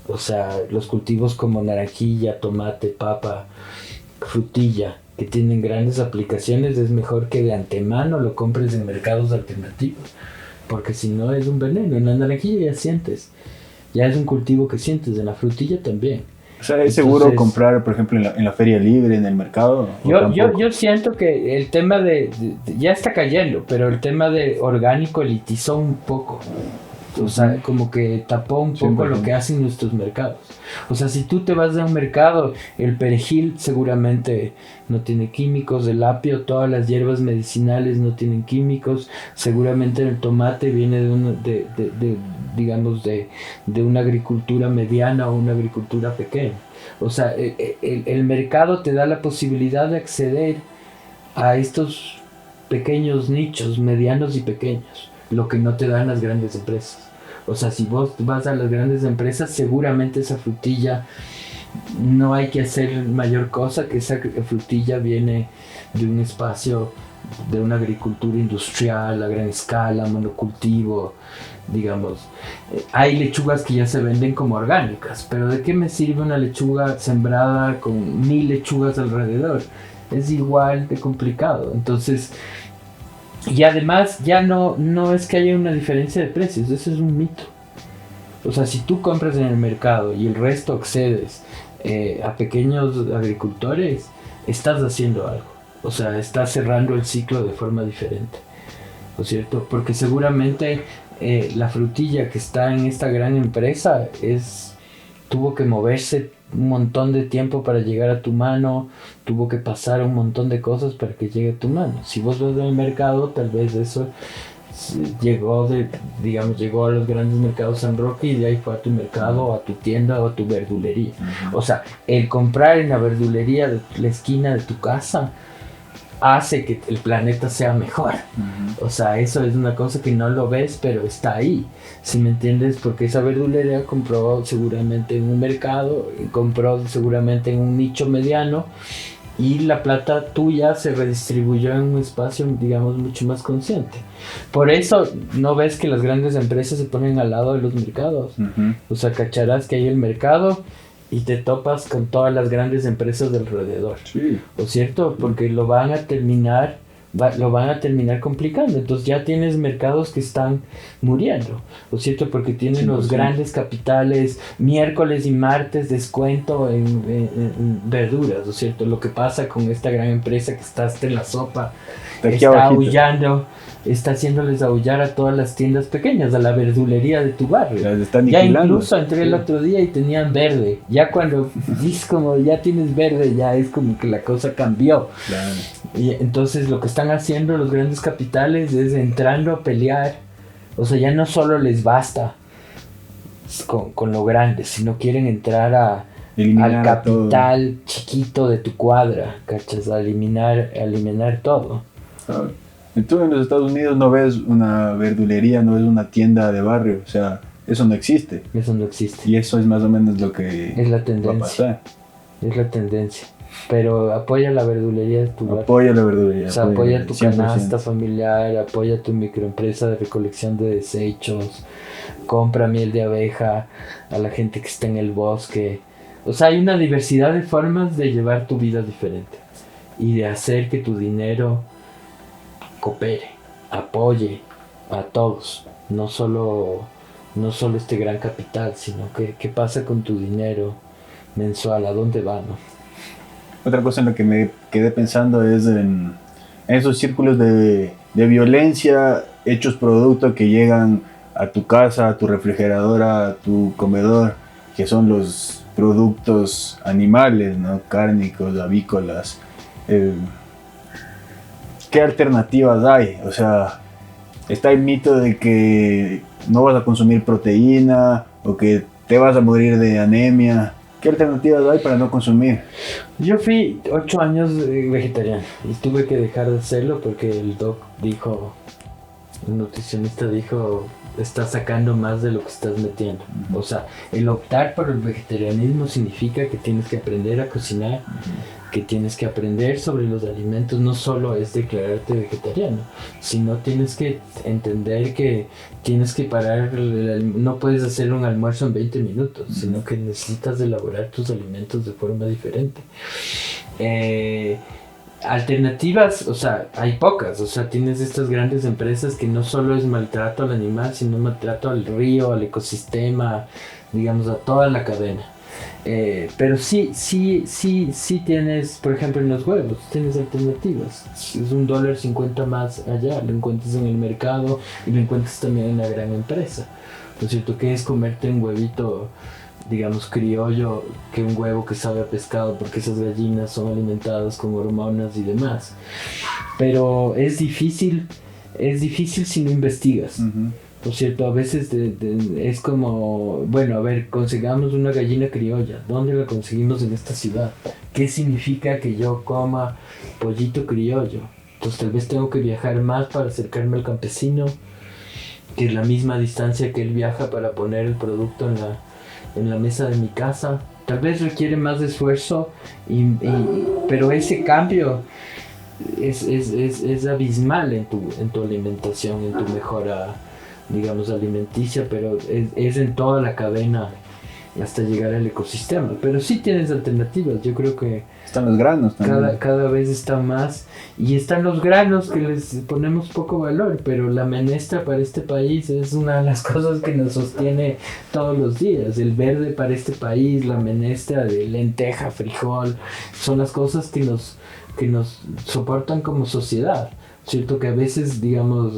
O sea, los cultivos como naranjilla, tomate, papa, frutilla, que tienen grandes aplicaciones, es mejor que de antemano lo compres en mercados alternativos, porque si no es un veneno. En la naranjilla ya sientes, ya es un cultivo que sientes, en la frutilla también. O sea, ¿es seguro comprar, por ejemplo, en la feria libre, en el mercado? Yo siento que el tema ya está cayendo, pero el tema de orgánico elitizó un poco. O sea, como que tapó un poco lo que hacen nuestros mercados. O sea, si tú te vas a un mercado, el perejil seguramente no tiene químicos, el apio, todas las hierbas medicinales no tienen químicos, seguramente el tomate viene digamos, de una agricultura mediana o una agricultura pequeña. O sea, el mercado te da la posibilidad de acceder a estos pequeños nichos, medianos y pequeños, lo que no te dan las grandes empresas. O sea, si vos vas a las grandes empresas, seguramente esa frutilla no hay que hacer mayor cosa, que esa frutilla viene de un espacio de una agricultura industrial a gran escala, monocultivo, digamos. Hay lechugas que ya se venden como orgánicas, pero ¿de qué me sirve una lechuga sembrada con 1000 lechugas alrededor? Es igual de complicado. Entonces, y además ya no es que haya una diferencia de precios, eso es un mito. O sea, si tú compras en el mercado y el resto accedes a pequeños agricultores, estás haciendo algo. O sea, estás cerrando el ciclo de forma diferente, ¿no es cierto? Porque seguramente la frutilla que está en esta gran empresa tuvo que moverse un montón de tiempo para llegar a tu mano, tuvo que pasar un montón de cosas para que llegue a tu mano. Si vos vas al mercado, tal vez eso llegó a los grandes mercados San Roque y de ahí fue a tu mercado, a tu tienda o a tu verdulería. O sea, el comprar en la verdulería de la esquina de tu casa hace que el planeta sea mejor. O sea, eso es una cosa que no lo ves, pero está ahí, ¿sí me entiendes? Porque esa verdulería compró seguramente en un mercado, compró seguramente en un nicho mediano, y la plata tuya se redistribuyó en un espacio, digamos, mucho más consciente. Por eso no ves que las grandes empresas se ponen al lado de los mercados. O sea, cacharás que hay el mercado y te topas con todas las grandes empresas de alrededor. Sí. ¿O cierto? Porque lo van a terminar complicando. Entonces ya tienes mercados que están muriendo, ¿o cierto? Porque tienen 100%. Los grandes capitales, miércoles y martes descuento en verduras, ¿o cierto? Lo que pasa con esta gran empresa que está hasta en la sopa, está aullando, está haciéndoles aullar a todas las tiendas pequeñas, a la verdulería de tu barrio. Ya incluso entré el otro día y tenían verde. Ya cuando dices como ya tienes verde, ya es como que la cosa cambió. Claro. Y entonces lo que están haciendo los grandes capitales es entrando a pelear. O sea, ya no solo les basta con lo grande, sino quieren entrar al capital chiquito de tu cuadra, ¿cachas? A eliminar todo. Tú en los Estados Unidos no ves una verdulería, no ves una tienda de barrio, o sea, eso no existe. Eso no existe. Y eso es más o menos lo que es la tendencia. va a pasar. Es la tendencia. Pero apoya la verdulería de tu barrio. Apoya la verdulería. O sea, apoya tu 100%. Canasta familiar, apoya tu microempresa de recolección de desechos, compra miel de abeja a la gente que está en el bosque. O sea, hay una diversidad de formas de llevar tu vida diferente y de hacer que tu dinero coopere, apoye a todos, no solo este gran capital, sino qué pasa con tu dinero mensual, a dónde va, ¿no? Otra cosa en la que me quedé pensando es en esos círculos de violencia hechos producto que llegan a tu casa, a tu refrigeradora, a tu comedor, que son los productos animales, ¿no? Cárnicos, avícolas. ¿Qué alternativas hay? O sea, está el mito de que no vas a consumir proteína o que te vas a morir de anemia. ¿Qué alternativas hay para no consumir? Yo fui 8 años vegetariano y tuve que dejar de hacerlo porque el nutricionista dijo, estás sacando más de lo que estás metiendo. O sea, el optar por el vegetarianismo significa que tienes que aprender a cocinar, que tienes que aprender sobre los alimentos. No solo es declararte vegetariano, sino tienes que entender que tienes que parar, no puedes hacer un almuerzo en 20 minutos, sino que necesitas elaborar tus alimentos de forma diferente. Alternativas, o sea, hay pocas. O sea, tienes estas grandes empresas que no solo es maltrato al animal, sino maltrato al río, al ecosistema, digamos, a toda la cadena. Pero sí tienes, por ejemplo, en los huevos, tienes alternativas. Es $1.50 más allá, lo encuentras en el mercado y lo encuentras también en la gran empresa. Lo cierto que es comerte un huevito, digamos, criollo, que un huevo que sabe a pescado, porque esas gallinas son alimentadas con hormonas y demás. Pero es difícil si no investigas. ¿no es cierto? A veces es como, bueno, a ver, consigamos una gallina criolla. ¿Dónde la conseguimos en esta ciudad? ¿Qué significa que yo coma pollito criollo? Entonces tal vez tengo que viajar más para acercarme al campesino, que es la misma distancia que él viaja para poner el producto en la mesa de mi casa. Tal vez requiere más esfuerzo, pero ese cambio es abismal en tu alimentación, en tu mejora, digamos, alimenticia, pero es en toda la cadena hasta llegar al ecosistema. Pero sí tienes alternativas, yo creo que Están los granos también. cada vez está más, y están los granos que les ponemos poco valor, pero la menestra para este país es una de las cosas que nos sostiene todos los días. El verde para este país, la menestra de lenteja, frijol, son las cosas que nos soportan como sociedad. Cierto que a veces, digamos,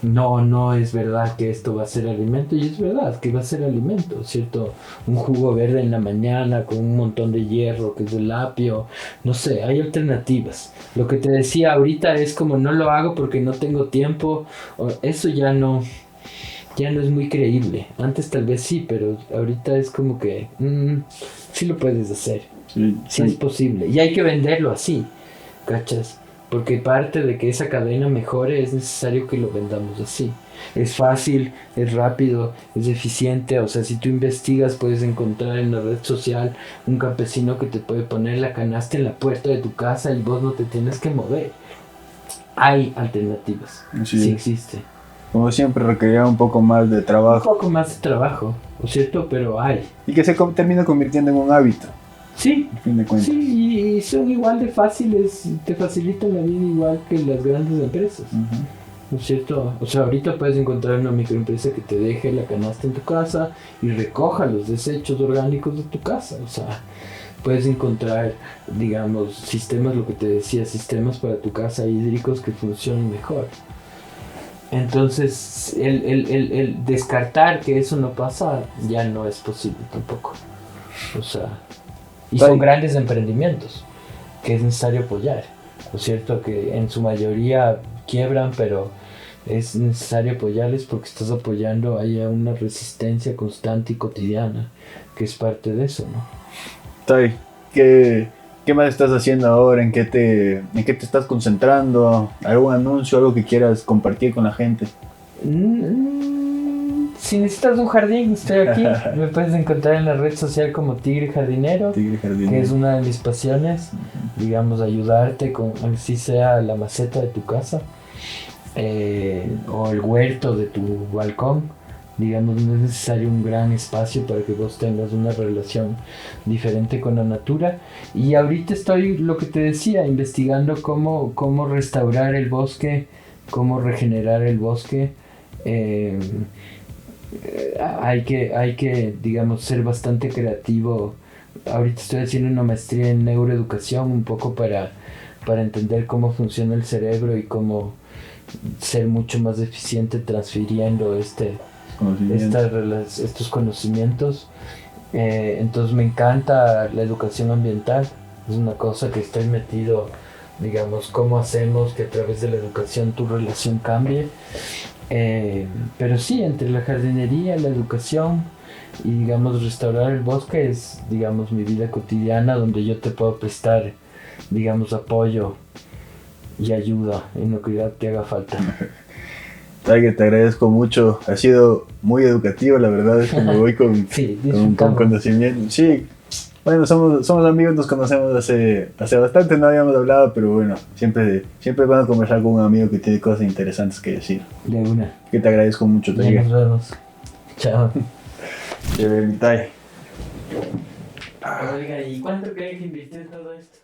no es verdad que esto va a ser alimento, y es verdad que va a ser alimento, ¿cierto? Un jugo verde en la mañana con un montón de hierro, que es el apio, no sé, hay alternativas. Lo que te decía ahorita es como no lo hago porque no tengo tiempo, eso ya no es muy creíble. Antes tal vez sí, pero ahorita es como que sí lo puedes hacer, sí es posible, y hay que venderlo así, ¿cachas? Porque parte de que esa cadena mejore es necesario que lo vendamos así. Es fácil, es rápido, es eficiente. O sea, si tú investigas puedes encontrar en la red social un campesino que te puede poner la canasta en la puerta de tu casa y vos no te tienes que mover. Hay alternativas, sí existe. Como siempre requería un poco más de Un trabajo. poco más de trabajo, ¿no es cierto? Pero hay. Y que se termina convirtiendo en un hábito, Sí, al fin de cuentas. sí, y son igual de fáciles, te facilitan la vida igual que las grandes empresas. Ujú. ¿No es cierto? O sea, ahorita puedes encontrar una microempresa que te deje la canasta en tu casa y recoja los desechos orgánicos de tu casa. O sea, puedes encontrar, digamos, sistemas, lo que te decía, sistemas para tu casa hídricos que funcionen mejor. Entonces, el descartar que eso no pasa ya no es posible tampoco. O sea, y son grandes emprendimientos que es necesario apoyar. ¿No es cierto? Que en su mayoría quiebran, pero es necesario apoyarles porque estás apoyando a una resistencia constante y cotidiana, que es parte de eso, ¿no? Tai, ¿qué más estás haciendo ahora? ¿En qué te estás concentrando? ¿Algún anuncio, algo que quieras compartir con la gente? Si necesitas un jardín, estoy aquí. Me puedes encontrar en la red social como Tigre Jardinero, que es una de mis pasiones. Digamos, ayudarte con, así sea la maceta de tu casa o el huerto de tu balcón. Digamos, no es necesario un gran espacio para que vos tengas una relación diferente con la natura. Y ahorita estoy, lo que te decía, investigando cómo restaurar el bosque, cómo regenerar el bosque. Hay que, digamos, ser bastante creativo. Ahorita estoy haciendo una maestría en neuroeducación, un poco para entender cómo funciona el cerebro y cómo ser mucho más eficiente transfiriendo estos conocimientos. Entonces me encanta la educación ambiental, es una cosa que estoy metido, digamos, cómo hacemos que a través de la educación tu relación cambie. Pero sí, entre la jardinería, la educación y, digamos, restaurar el bosque es, digamos, mi vida cotidiana, donde yo te puedo prestar, digamos, apoyo y ayuda en lo que te haga falta. Tai, te agradezco mucho, ha sido muy educativo, la verdad es que me voy con, sí, con conocimiento. Sí, bueno, somos amigos, nos conocemos hace bastante, no habíamos hablado, pero bueno, siempre es bueno conversar con un amigo que tiene cosas interesantes que decir. De una. Que te agradezco mucho, Tai. Nos vemos. Chao. Tai. Oiga, ¿y cuánto creen que invirtió en todo esto?